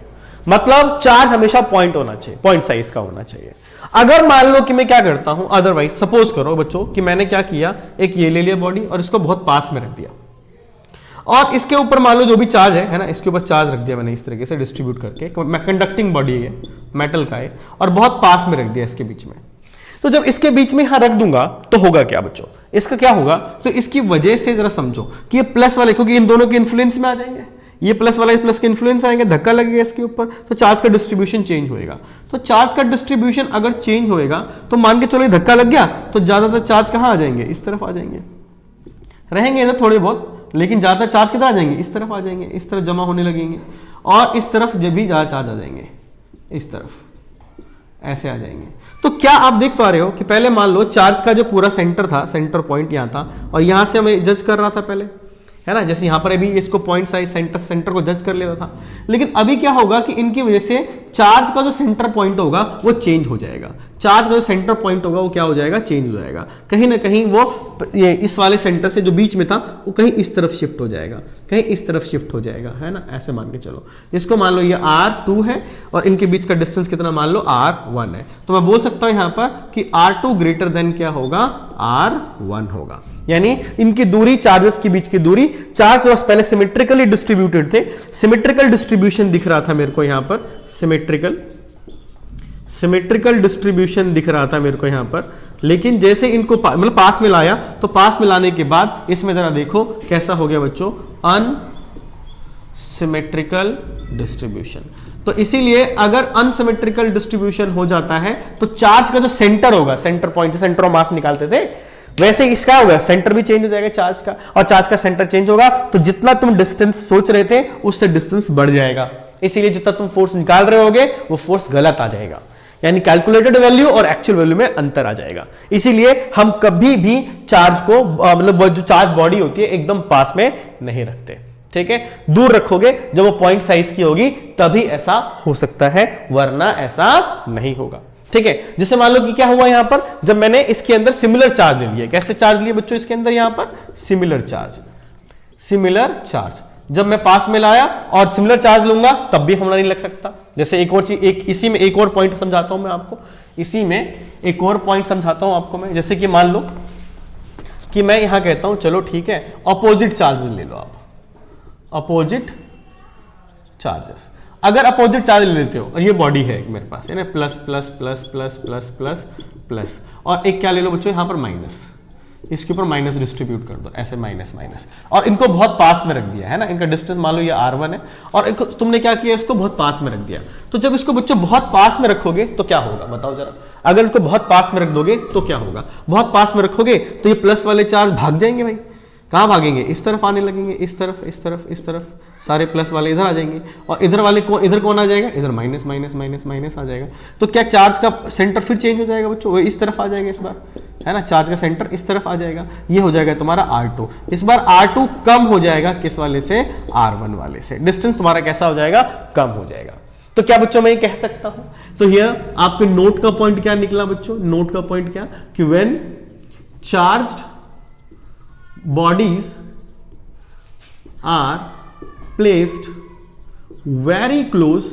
मतलब चार्ज हमेशा पॉइंट होना चाहिए, पॉइंट साइज का होना चाहिए। अगर मान लो कि मैं क्या करता हूं, अदरवाइज सपोज करो बच्चों कि मैंने क्या किया, एक ये ले लिया बॉडी और इसको बहुत पास में रख दिया, और इसके ऊपर मान लो जो भी चार्ज है ना, इसके ऊपर चार्ज रख दिया मैंने इस तरीके से डिस्ट्रीब्यूट करके, कंडक्टिंग बॉडी है, मेटल का है, और बहुत पास में रख दिया इसके बीच में। तो जब इसके बीच में यहां रख दूंगा तो होगा क्या बच्चों, इसका क्या होगा, तो इसकी वजह से जरा समझो कि ये प्लस वाले, क्योंकि इन दोनों के इन्फ्लुएंस में आ जाएंगे, ये प्लस वाला प्लस के इन्फ्लुएंस आएंगे, धक्का लगेगा इसके ऊपर, तो चार्ज का डिस्ट्रीब्यूशन चेंज होएगा। तो चार्ज का डिस्ट्रीब्यूशन अगर चेंज होएगा तो मान के चलो ये धक्का लग गया, तो ज्यादातर चार्ज कहां आ जाएंगे, इस तरफ आ जाएंगे, रहेंगे इधर थोड़े बहुत, लेकिन ज्यादातर चार्ज किधर आ जाएंगे, इस तरफ आ जाएंगे, इस तरफ जमा होने लगेंगे, और इस तरफ जब भी ज्यादा चार्ज आ जाएंगे, इस तरफ ऐसे आ जाएंगे। तो क्या आप देख पा रहे हो कि पहले मान लो चार्ज का जो पूरा सेंटर था, सेंटर पॉइंट यहां था, और यहां से हमें जज कर रहा था पहले, है ना, जैसे यहां पर अभी इसको पॉइंट साइज सेंटर को जज कर ले रहा था, लेकिन अभी क्या होगा कि इनकी वजह से चार्ज का जो सेंटर पॉइंट होगा वो चेंज हो जाएगा, चार्ज का जो सेंटर पॉइंट होगा वो क्या हो जाएगा, चेंज हो जाएगा, कहीं ना कहीं वो ये इस वाले सेंटर से जो बीच में था वो कहीं इस तरफ शिफ्ट हो जाएगा, कहीं इस तरफ शिफ्ट हो जाएगा, है ना, ऐसे मान के चलो। इसको मान लो ये R2 है और इनके बीच का डिस्टेंस कितना, मान लो R1 है, तो मैं बोल सकता हूं यहां पर कि R2 ग्रेटर देन क्या होगा, R1 होगा, यानी इनकी दूरी, चार्जेस के बीच की दूरी, चार्ज बस पहले सिमेट्रिकली डिस्ट्रीब्यूटेड थे, सिमेट्रिकल डिस्ट्रीब्यूशन दिख रहा था मेरे को यहां पर, सिमेट्रिकल डिस्ट्रीब्यूशन दिख रहा था मेरे को यहां पर, लेकिन जैसे इनको मतलब पास में लाया, तो पास में लाने के बाद इसमें जरा देखो कैसा हो गया बच्चों, अनसिमेट्रिकल डिस्ट्रीब्यूशन। तो इसीलिए अगर अनसिमेट्रिकल डिस्ट्रीब्यूशन हो जाता है तो चार्ज का जो सेंटर होगा, centre point, centre of mass निकालते थे, वैसे इसका होगा, सेंटर भी चेंज हो जाएगा चार्ज का, और चार्ज का सेंटर चेंज होगा तो जितना तुम डिस्टेंस सोच रहे थे उससे डिस्टेंस बढ़ जाएगा, इसीलिए जितना तुम फोर्स निकाल रहे होगे वो फोर्स गलत आ जाएगा, यानी कैलकुलेटेड वैल्यू और एक्चुअल वैल्यू में अंतर आ जाएगा। इसीलिए हम कभी भी चार्ज को मतलब जो चार्ज बॉडी होती है एकदम पास में नहीं रखते, ठीक है, दूर रखोगे, जब वो पॉइंट साइज की होगी तभी ऐसा हो सकता है, वरना ऐसा नहीं होगा, ठीक है। जैसे मान लो कि क्या हुआ यहां पर, जब मैंने इसके अंदर सिमिलर चार्ज ले लिया, कैसे चार्ज लिए बच्चों इसके अंदर, यहां पर सिमिलर चार्ज, जब मैं पास में लाया और सिमिलर चार्ज लूंगा तब भी हमला नहीं लग सकता। जैसे एक और चीज, इसी में एक और पॉइंट समझाता हूं मैं आपको, इसी में एक और पॉइंट समझाता हूं आपको मैं, जैसे कि मान लो कि मैं यहां कहता हूं चलो ठीक है, ऑपोजिट चार्ज ले लो आप, अपोजिट चार्जेस, अगर अपोजिट चार्ज ले लेते हो और ये बॉडी है मेरे पास, है ना, plus plus plus plus plus plus plus, और एक क्या ले लो बच्चों यहां पर माइनस, इसके ऊपर माइनस डिस्ट्रीब्यूट कर दो, ऐसे माइनस माइनस, और इनको बहुत पास में रख दिया, है ना, इनका डिस्टेंस मान लो ये R1 है, और इनको तुमने क्या किया, इसको बहुत पास में रख दिया। तो जब इसको बच्चों बहुत पास में रखोगे तो क्या होगा बताओ जरा, अगर इनको बहुत पास में रख दोगे तो क्या होगा, बहुत पास में रखोगे तो ये प्लस वाले चार्ज भाग जाएंगे भाई, कहां भागेंगे, इस तरफ आने लगेंगे, इस तरफ इस तरफ इस तरफ, सारे प्लस वाले इधर आ जाएंगे, और इधर वाले को इधर कौन आ जाएगा, इधर माइनस माइनस माइनस माइनस आ जाएगा। तो क्या चार्ज का सेंटर फिर चेंज हो जाएगा बच्चों, वो इस तरफ आ जाएगा इस बार, है ना, चार्ज का सेंटर इस तरफ आ जाएगा, ये हो जाएगा तुम्हारा R2, इस बार R2 कम हो जाएगा किस वाले से, R1 वाले से, डिस्टेंस तुम्हारा कैसा हो जाएगा, कम हो जाएगा। तो क्या बच्चों मैं ये कह सकता हूं, तो हियर आपके नोट का पॉइंट क्या निकला बच्चों, नोट का पॉइंट क्या, कि when charged bodies are placed very close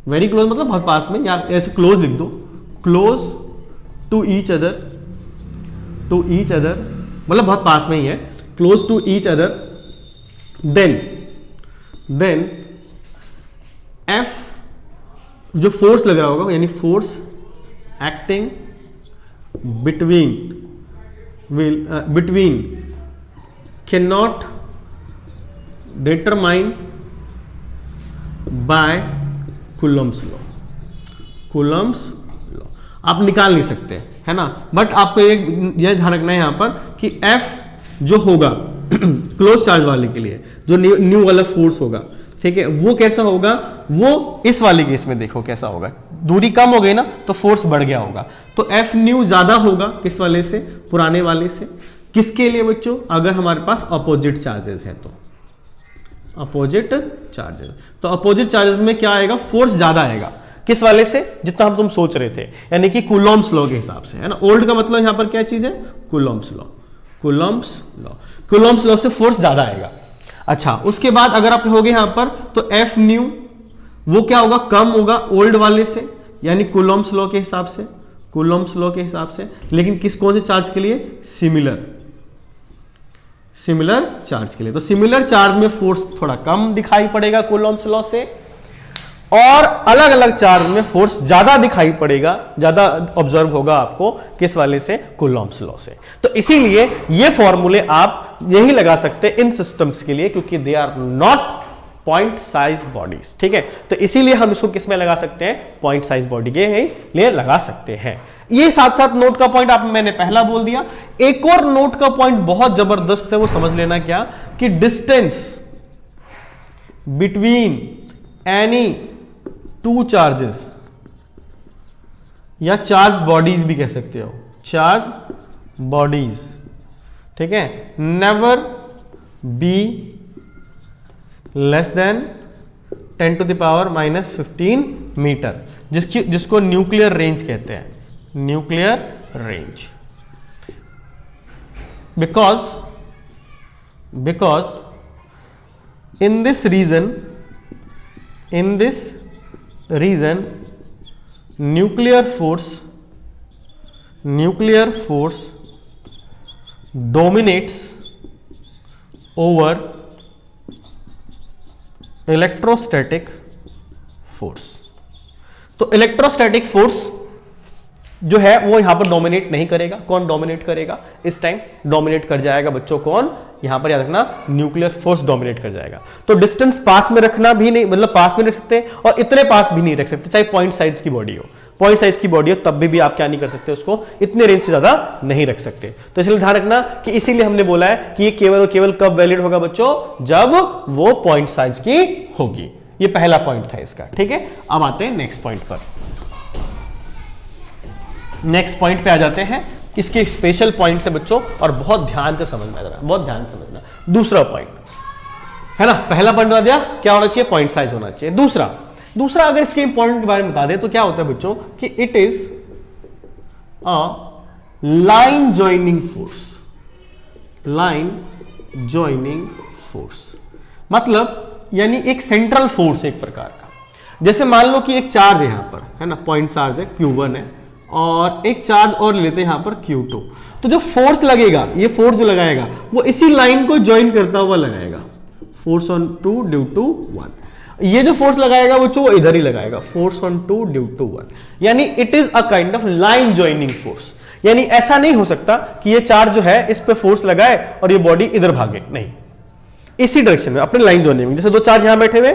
मतलब बहुत पास में, या ऐसे क्लोज लिख दो, क्लोज टू ईच अदर मतलब बहुत पास में ही है, close to each other, then F जो फोर्स लग रहा होगा यानी force acting between cannot determine by Coulomb's law. Coulomb's law आप निकाल नहीं सकते, है ना, बट आपको यह ध्यान रखना है यहां पर कि F जो होगा क्लोज चार्ज वाले के लिए जो न्यू वाला फोर्स होगा, ठीक है, वो कैसा होगा, वो इस वाले केस में देखो कैसा होगा, दूरी कम हो गई ना तो फोर्स बढ़ गया होगा, तो एफ न्यू ज्यादा होगा किस वाले से, पुराने वाले से। किसके लिए बच्चों, अगर हमारे पास अपोजिट चार्जेस है तो अपोजिट चार्जेस, तो अपोजिट चार्जेस में क्या आएगा, फोर्स ज्यादा आएगा किस वाले से, जितना तुम सोच रहे थे, यानी कि कूलॉम्स लॉ के हिसाब से, है ना। ओल्ड का मतलब यहां पर क्या चीज है, Coulomb's law, Coulomb's law, Coulomb's law से फोर्स ज्यादा आएगा। अच्छा, उसके बाद अगर आप हो गए यहां पर तो एफ न्यू वो क्या होगा, कम होगा ओल्ड वाले से, यानी कूलॉम्स लॉ के हिसाब से, कूलॉम्स लॉ के हिसाब से, लेकिन किस कौन से चार्ज के लिए, सिमिलर चार्ज के लिए। तो सिमिलर चार्ज में फोर्स थोड़ा कम दिखाई पड़ेगा कूलॉम्स लॉ से, और अलग अलग चार्ज में फोर्स ज्यादा दिखाई पड़ेगा, ज्यादा ऑब्जर्व होगा आपको किस वाले से, कूलॉम्स लॉ से। तो इसीलिए ये फॉर्मूले आप यही लगा सकते हैं इन सिस्टम्स के लिए, क्योंकि they are not point size bodies, ठीक है। तो इसीलिए हम इसको किस में लगा सकते हैं, पॉइंट साइज बॉडी के लिए लगा सकते हैं। ये साथ साथ नोट का पॉइंट आप मैंने पहला बोल दिया, एक और नोट का पॉइंट बहुत जबरदस्त है, वो समझ लेना क्या, कि distance between any two charges या चार्ज बॉडीज भी कह सकते हो, चार्ज बॉडीज, ठीक है, never be less than 10 to the power minus 15 metre, जिसको न्यूक्लियर रेंज कहते हैं, nuclear range. Because in this region nuclear force dominates over electrostatic force. तो इलेक्ट्रोस्टैटिक फोर्स जो है वो यहां पर डोमिनेट नहीं करेगा। कौन डोमिनेट करेगा, इस टाइम डोमिनेट कर जाएगा बच्चों, कौन, यहां पर याद रखना, न्यूक्लियर फोर्स डोमिनेट कर जाएगा। तो डिस्टेंस पास में रखना भी नहीं, मतलब पास में रख सकते हैं और इतने पास भी नहीं रख सकते, चाहे पॉइंट साइज की बॉडी हो, पॉइंट साइज की बॉडी हो तब भी आप क्या नहीं कर सकते, उसको इतने रेंज से ज्यादा नहीं रख सकते। तो इसलिए ध्यान रखना कि इसीलिए हमने बोला है कि ये केवल और केवल कब वैलिड होगा बच्चों, जब वो पॉइंट साइज की होगी। ये पहला पॉइंट था इसका, ठीक है। अब आते हैं नेक्स्ट पॉइंट पर, नेक्स्ट पॉइंट पे आ जाते हैं। इसके स्पेशल पॉइंट से बच्चों, और बहुत ध्यान से समझना जरा, बहुत ध्यान से समझना। दूसरा पॉइंट है ना, पहला पॉइंट बता दिया क्या होना चाहिए, पॉइंट साइज होना चाहिए। दूसरा अगर इसके इंपॉर्टेंट के बारे में बता दें तो क्या होता है बच्चों कि it is a line joining force, line joining force मतलब यानी एक सेंट्रल फोर्स एक प्रकार का। जैसे मान लो कि एक चार्ज है यहां पर, है ना, पॉइंट चार्ज है Q1 है, और एक चार्ज और लेते हैं यहां पर Q2। तो जो फोर्स लगेगा, ये फोर्स जो लगाएगा वो इसी लाइन को ज्वाइन करता हुआ लगाएगा, फोर्स ऑन 2 ड्यू टू 1। ये जो फोर्स लगाएगा वो इधर ही लगाएगा, फोर्स ऑन 2 ड्यू टू 1, यानी it is a kind of line joining force. यानी ऐसा नहीं हो सकता कि ये चार्ज जो है इस पे फोर्स लगाए और ये बॉडी इधर भागे, नहीं, इसी डायरेक्शन में अपने लाइन जोड़ने में। जैसे दो चार्ज यहां बैठे हुए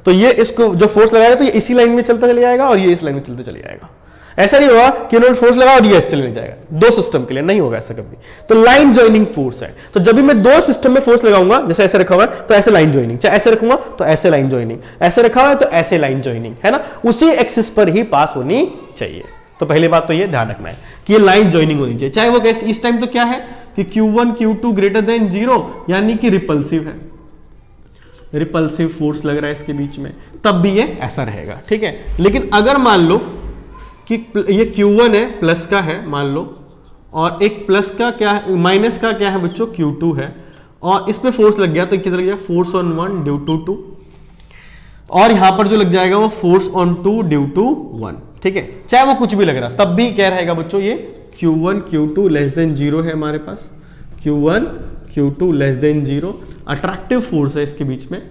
तो ये इसको जो फोर्स लगाएगा तो ये इसी लाइन में चलता चले जाएगा और ये इस लाइन में चलते चले जाएगा। ऐसा नहीं होगा कि उन्होंने फोर्स लगा और ये ऐसे चले जाएगा, दो सिस्टम के लिए नहीं होगा ऐसा कभी। तो लाइन ज्वाइनिंग फोर्स है। तो जब भी मैं दो सिस्टम में फोर्स लगाऊंगा, जैसे ऐसे रखा हुआ है तो ऐसे लाइन ज्वाइनिंग, चाहे ऐसे रखूंगा तो ऐसे लाइन ज्वाइनिंग, ऐसे रखा हुआ है तो ऐसे लाइन ज्वाइनिंग, है ना, उसी एक्सिस पर ही पास होनी चाहिए। तो पहली बात तो ये ध्यान रखना है कि ये लाइन ज्वाइनिंग होनी चाहिए, चाहे वो कैसे। इस टाइम तो क्या है कि Q1 Q2 ग्रेटर देन 0, यानी कि रिपल्सिव है, रिपल्सिव फोर्स लग रहा है इसके बीच में, तब भी ये ऐसा रहेगा, ठीक है। लेकिन अगर मान लो कि ये Q1 है, प्लस का है मान लो, और एक प्लस का क्या है, माइनस का क्या है बच्चों, Q2 है, और इस पे फोर्स लग गया तो कितना लग गया, फोर्स ऑन 1 ड्यू टू 2, और यहां पर जो लग जाएगा वो फोर्स ऑन 2 ड्यू टू 1, ठीक है। चाहे वो कुछ भी लग रहा तब भी क्या रहेगा बच्चों, ये Q1 Q2 लेस देन 0 है हमारे पास, Q1 Q2 less than 0। Attractive force है इसके बीच में,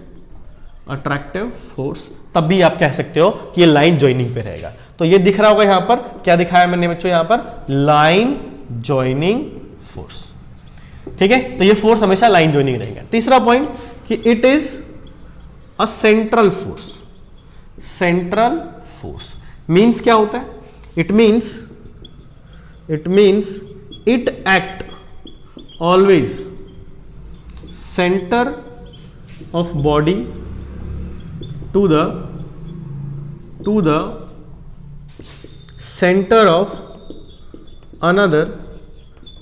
अट्रैक्टिव फोर्स, तब भी आप कह सकते हो कि ये लाइन ज्वाइनिंग पे रहेगा। तो ये दिख रहा होगा यहां पर, क्या दिखाया मैंने बच्चों यहां पर, लाइन ज्वाइनिंग फोर्स। ठीक है, तो ये फोर्स हमेशा लाइन ज्वाइनिंग रहेगा। तीसरा पॉइंट कि it is a central force. Central force means क्या होता है? It means it act always centre of body to the center of another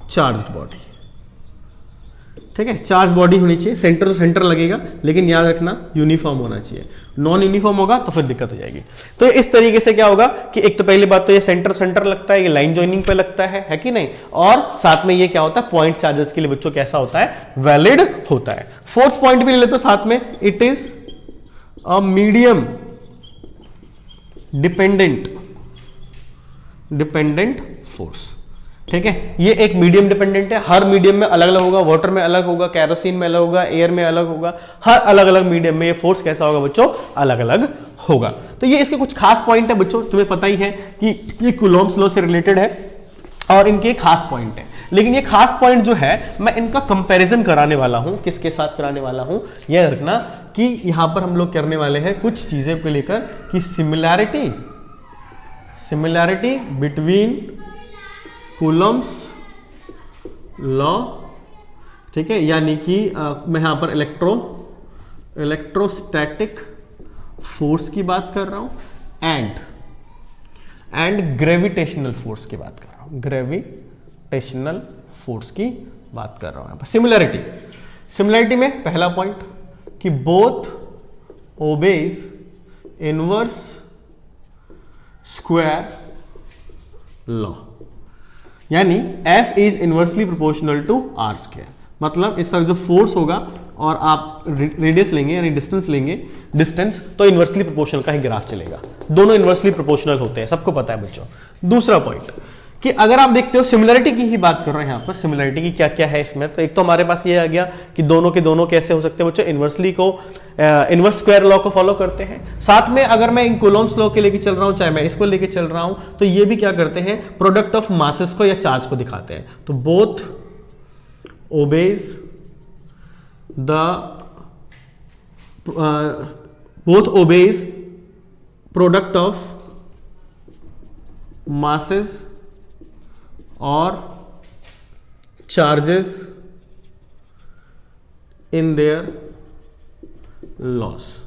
charged body। ठीक है, चार्ज बॉडी होनी चाहिए, सेंटर तो सेंटर लगेगा, लेकिन याद रखना यूनिफॉर्म होना चाहिए। नॉन यूनिफॉर्म होगा तो फिर दिक्कत हो जाएगी। तो इस तरीके से क्या होगा कि एक तो पहली बात तो ये सेंटर लगता है, ये लाइन जॉइनिंग पे लगता है कि नहीं, और साथ में ये क्या होता है, पॉइंट चार्जेस के लिए बच्चों कैसा होता है, वैलिड होता है। फोर्थ पॉइंट भी ले लेते साथ में, it is a medium dependent force. ठीक है, ये एक मीडियम डिपेंडेंट है, हर मीडियम में अलग अलग होगा, वाटर में अलग होगा, कैरोसिन में अलग होगा, एयर में अलग होगा, हर अलग अलग मीडियम में ये फोर्स कैसा होगा बच्चों, अलग अलग होगा। तो ये इसके कुछ खास पॉइंट है बच्चों, तुम्हें पता ही है कि ये कूलॉम्स लॉ से रिलेटेड है और इनके खास पॉइंट है। लेकिन ये खास पॉइंट जो है मैं इनका कंपैरिजन कराने वाला हूं, किसके साथ कराने वाला हूं, यह रखना कि यहां पर हम लोग करने वाले हैं कुछ चीजें को लेकर कि सिमिलैरिटी बिटवीन कूलम्स लॉ। ठीक है, यानी कि मैं यहां पर इलेक्ट्रोस्टैटिक फोर्स की बात कर रहा हूं एंड ग्रेविटेशनल फोर्स की बात कर रहा हूं, ग्रेविटेशनल फोर्स की बात कर रहा हूं। यहां पर सिमिलैरिटी में पहला पॉइंट कि both obeys inverse square law, यानी F is inversely proportional to R square. मतलब इसका जो फोर्स होगा और आप रेडियस लेंगे यानी डिस्टेंस तो इनवर्सली प्रोपोर्शनल का ही ग्राफ चलेगा। दोनों इनवर्सली प्रोपोर्शनल होते हैं, सबको पता है बच्चों। दूसरा पॉइंट कि अगर आप देखते हो सिमिलरिटी की ही बात कर रहे हैं यहां पर, सिमिलरिटी की क्या क्या है इसमें, तो एक तो हमारे पास ये आ गया कि दोनों के दोनों कैसे हो सकते हैं बच्चों, इनवर्स स्क्वायर लॉ को फॉलो करते हैं। साथ में अगर मैं इन कूलॉम्स लॉ के लेके चल रहा हूं, चाहे मैं इसको लेके चल रहा हूं, तो ये भी क्या करते हैं, प्रोडक्ट ऑफ मासेस को या चार्ज को दिखाते हैं। तो both obeys product of masses और charges in their laws.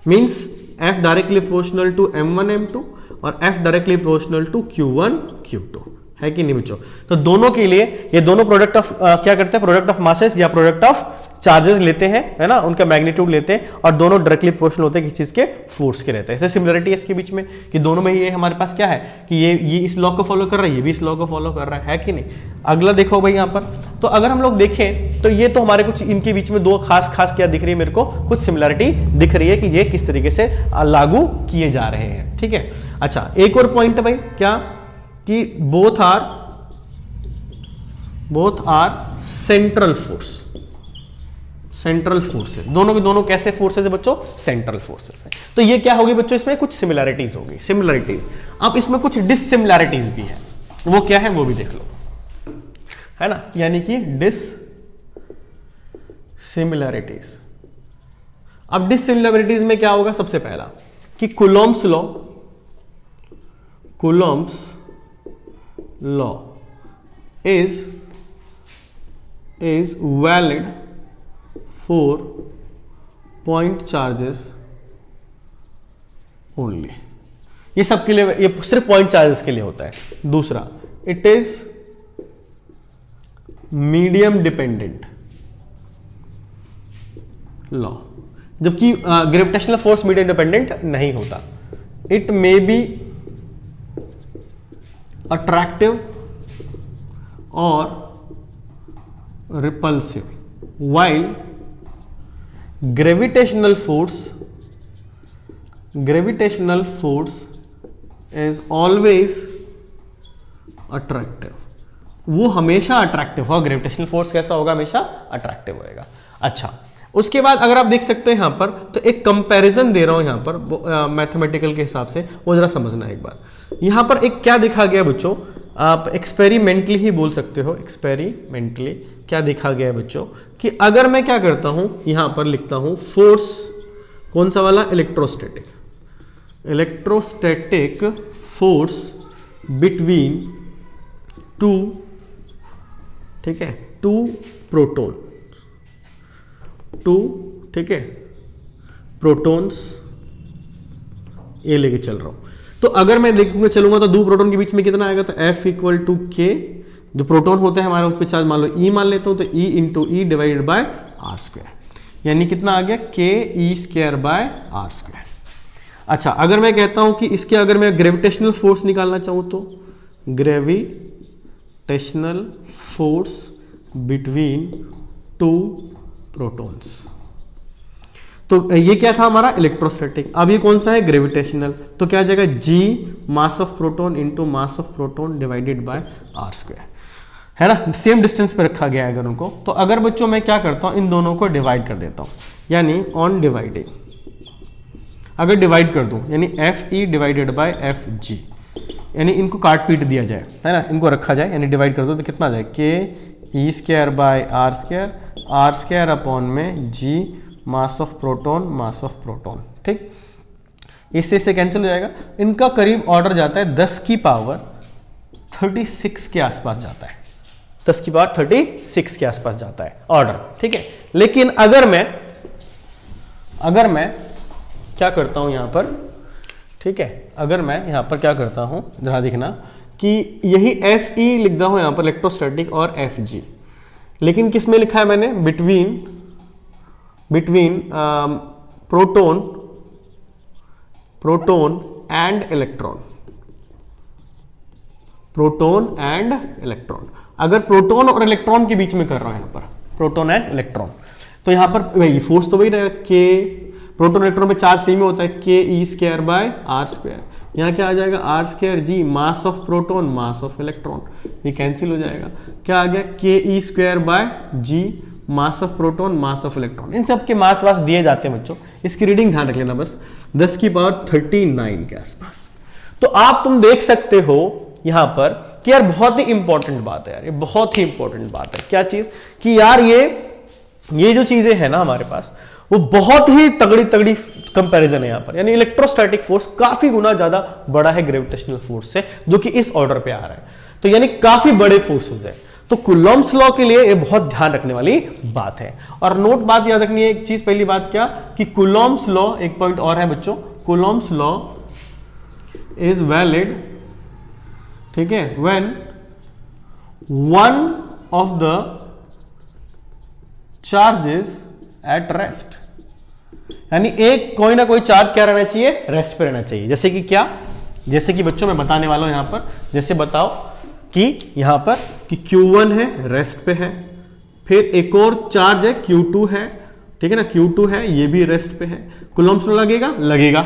Means F directly proportional to M1 M2 और F directly proportional to Q1 Q2, है कि नहीं बच्चों। तो दोनों के लिए ये दोनों प्रोडक्ट ऑफ क्या करते हैं, प्रोडक्ट ऑफ मासेस या प्रोडक्ट ऑफ चार्जेस लेते हैं, है ना, उनका मैग्नीट्यूड लेते हैं और दोनों डायरेक्टली प्रोपोर्शनल होते हैं किस चीज के, फोर्स के रहते हैं। ऐसे सिमिलरिटी है इसके बीच में कि दोनों में ये हमारे पास क्या है कि ये इस लॉ को फॉलो कर रहा है, ये भी इस लॉ को फॉलो कर रहा है कि नहीं। अगला देखो भाई यहाँ पर, तो अगर हम लोग देखें तो ये तो हमारे कुछ इनके बीच में दो खास क्या दिख रही है, मेरे को कुछ सिमिलरिटी दिख रही है कि ये किस तरीके से लागू किए जा रहे हैं। ठीक है, अच्छा एक और पॉइंट है भाई, क्या कि बोथ आर सेंट्रल फोर्सेस। दोनों के दोनों कैसे फोर्सेस है बच्चों, सेंट्रल फोर्सेस है। तो ये क्या होगी बच्चों, इसमें कुछ सिमिलैरिटीज होगी, सिमिलरिटीज। अब इसमें कुछ डिससिमिलैरिटीज भी है, वो क्या है वो भी देख लो, है ना, यानी कि डिससिमिलैरिटीज। अब डिससिमिलैरिटीज में क्या होगा, सबसे पहला कि Coulomb's law is valid for point charges only। ये सब के लिए, ये सिर्फ पॉइंट चार्जेस के लिए होता है। दूसरा, it is medium dependent law, जबकि ग्रेविटेशनल फोर्स मीडियम डिपेंडेंट नहीं होता। इट मे बी अट्रैक्टिव और repulsive while gravitational force is always attractive। वो हमेशा अट्रैक्टिव होगा, ग्रेविटेशनल फोर्स कैसा होगा, हमेशा अट्रैक्टिव होएगा। अच्छा उसके बाद अगर आप देख सकते हैं यहां पर, तो एक कंपैरिजन दे रहा हूं यहां पर मैथमेटिकल के हिसाब से, वो जरा समझना एक बार। यहां पर एक क्या दिखा गया बच्चों, आप एक्सपेरिमेंटली ही बोल सकते हो, एक्सपेरिमेंटली क्या दिखा गया है बच्चों, कि अगर मैं क्या करता हूं, यहां पर लिखता हूं फोर्स, कौन सा वाला, electrostatic, electrostatic force between two, ठीक है, टू प्रोटॉन, टू, ठीक है, प्रोटॉन्स, ये लेके चल रहा हूं। तो अगर मैं देखूंगा चलूंगा तो दो प्रोटॉन के बीच में कितना आएगा, तो F इक्वल टू के, जो प्रोटॉन होते हैं हमारे उस पर चार्ज मान लो E मान लेता हूं, तो E into E divided by R square, यानी कितना आ गया, K E square by R square. अच्छा, अगर मैं कहता हूं कि इसके अगर मैं ग्रेविटेशनल फोर्स निकालना चाहूं, तो gravitational force between two protons, तो ये क्या था हमारा, इलेक्ट्रोस्टैटिक। अब ये कौन सा है, ग्रेविटेशनल, तो क्या आ जाएगा, G mass of proton into mass of proton divided by R square, है ना, सेम डिस्टेंस पे रखा गया है अगर उनको। तो अगर बच्चों मैं क्या करता हूं, इन दोनों को डिवाइड कर देता हूं, यानी ऑन डिवाइडिंग, अगर डिवाइड कर दूं, यानी F E divided bye F G, यानी इनको काट पीट दिया जाए, है ना, इनको रखा जाए, यानी डिवाइड कर दो तो कितना आ जाए, K E square by R square upon में जी मास ऑफ प्रोटॉन, ठीक, इससे कैंसिल हो जाएगा। इनका करीब ऑर्डर जाता है 10 की पावर 36 के आसपास जाता है, 10 की पावर 36 के आसपास जाता है ऑर्डर, ठीक है। लेकिन अगर मैं क्या करता हूं यहां पर, ठीक है, अगर मैं यहां पर क्या करता हूं, जरा देखना कि यही एफ ई लिख रहा हूं यहां पर, इलेक्ट्रोस्टैटिक, और एफ जी, लेकिन किस में लिखा है मैंने, बिटवीन प्रोटॉन एंड इलेक्ट्रॉन, अगर प्रोटॉन और इलेक्ट्रॉन के बीच में कर रहा हूं यहां पर, प्रोटॉन एंड इलेक्ट्रॉन, तो यहां पर वही फोर्स तो वही रहेगा, के प्रोटॉन इलेक्ट्रॉन में चार्ज सेम होता है, K E square by R square, यहां क्या आ जाएगा, R square G mass of proton mass of electron, ये कैंसिल हो जाएगा, क्या आ गया, K E square by G mass of proton mass of electron. इन सब के मास वास दिए जाते हैं बच्चों, इसकी रीडिंग ध्यान रख लेना बस, 10 की पावर 39 के आसपास। तो आप तुम देख सकते हो यहां पर कि यार बहुत ही इंपॉर्टेंट बात है यार, ये बहुत ही इंपॉर्टेंट बात है, क्या चीज, कि यार ये जो चीजें है ना हमारे पास, वो बहुत ही तगड़ी कंपैरिजन है यहां पर, यानी इलेक्ट्रोस्टैटिक फोर्स काफी गुना ज्यादा बड़ा है ग्रेविटेशनल फोर्स से, जो कि इस ऑर्डर पे आ रहा है, तो यानी काफी बड़े फोर्सेस है। तो कूलॉम्स लॉ के लिए ये बहुत ध्यान रखने वाली बात है। और नोट बात याद रखनी है एक चीज, पहली बात क्या, कि कूलॉम्स लॉ, एक पॉइंट और है बच्चों, कूलॉम्स लॉ इज वैलिड, ठीक है, when one of the charges at rest, यानी एक कोई ना कोई चार्ज क्या रहना चाहिए, रेस्ट पे रहना चाहिए। जैसे कि क्या, जैसे कि बच्चों मैं बताने वाला हूं यहां पर, जैसे बताओ कि यहां पर कि Q1 है, रेस्ट पे है, फिर एक और चार्ज है Q2 है, ठीक है ना, Q2 है, ये भी रेस्ट पे है, कूलॉम्स लॉ लगेगा,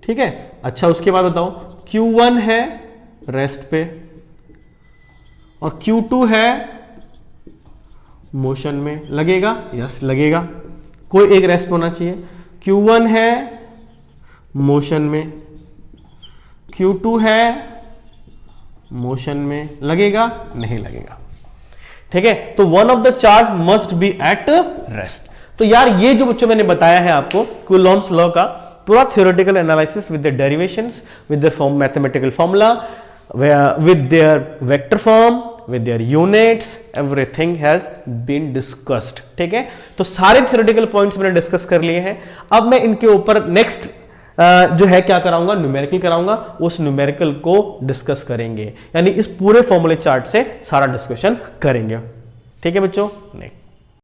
ठीक है। अच्छा, उसके बाद बताओ, Q1 है रेस्ट पे और Q2 है मोशन में, लगेगा, यस लगेगा, कोई एक रेस्ट होना चाहिए। Q1 है मोशन में, Q2 है मोशन में, लगेगा, नहीं लगेगा, ठीक है। तो one of the charge must be at rest. तो यार ये जो बच्चों मैंने बताया है आपको कूलॉम्स लॉ का पूरा theoretical analysis with the derivations, with the mathematical formula, with their vector form, with their units, everything has been discussed, ठीक है। तो सारे थ्योरेटिकल पॉइंट्स मैंने डिस्कस कर लिए हैं। अब मैं इनके ऊपर नेक्स्ट जो है क्या कराऊंगा, न्यूमेरिकल कराऊंगा, उस न्यूमेरिकल को डिस्कस करेंगे, यानी इस पूरे फॉर्मूले चार्ट से सारा डिस्कशन करेंगे, ठीक है बच्चों। नेक्स्ट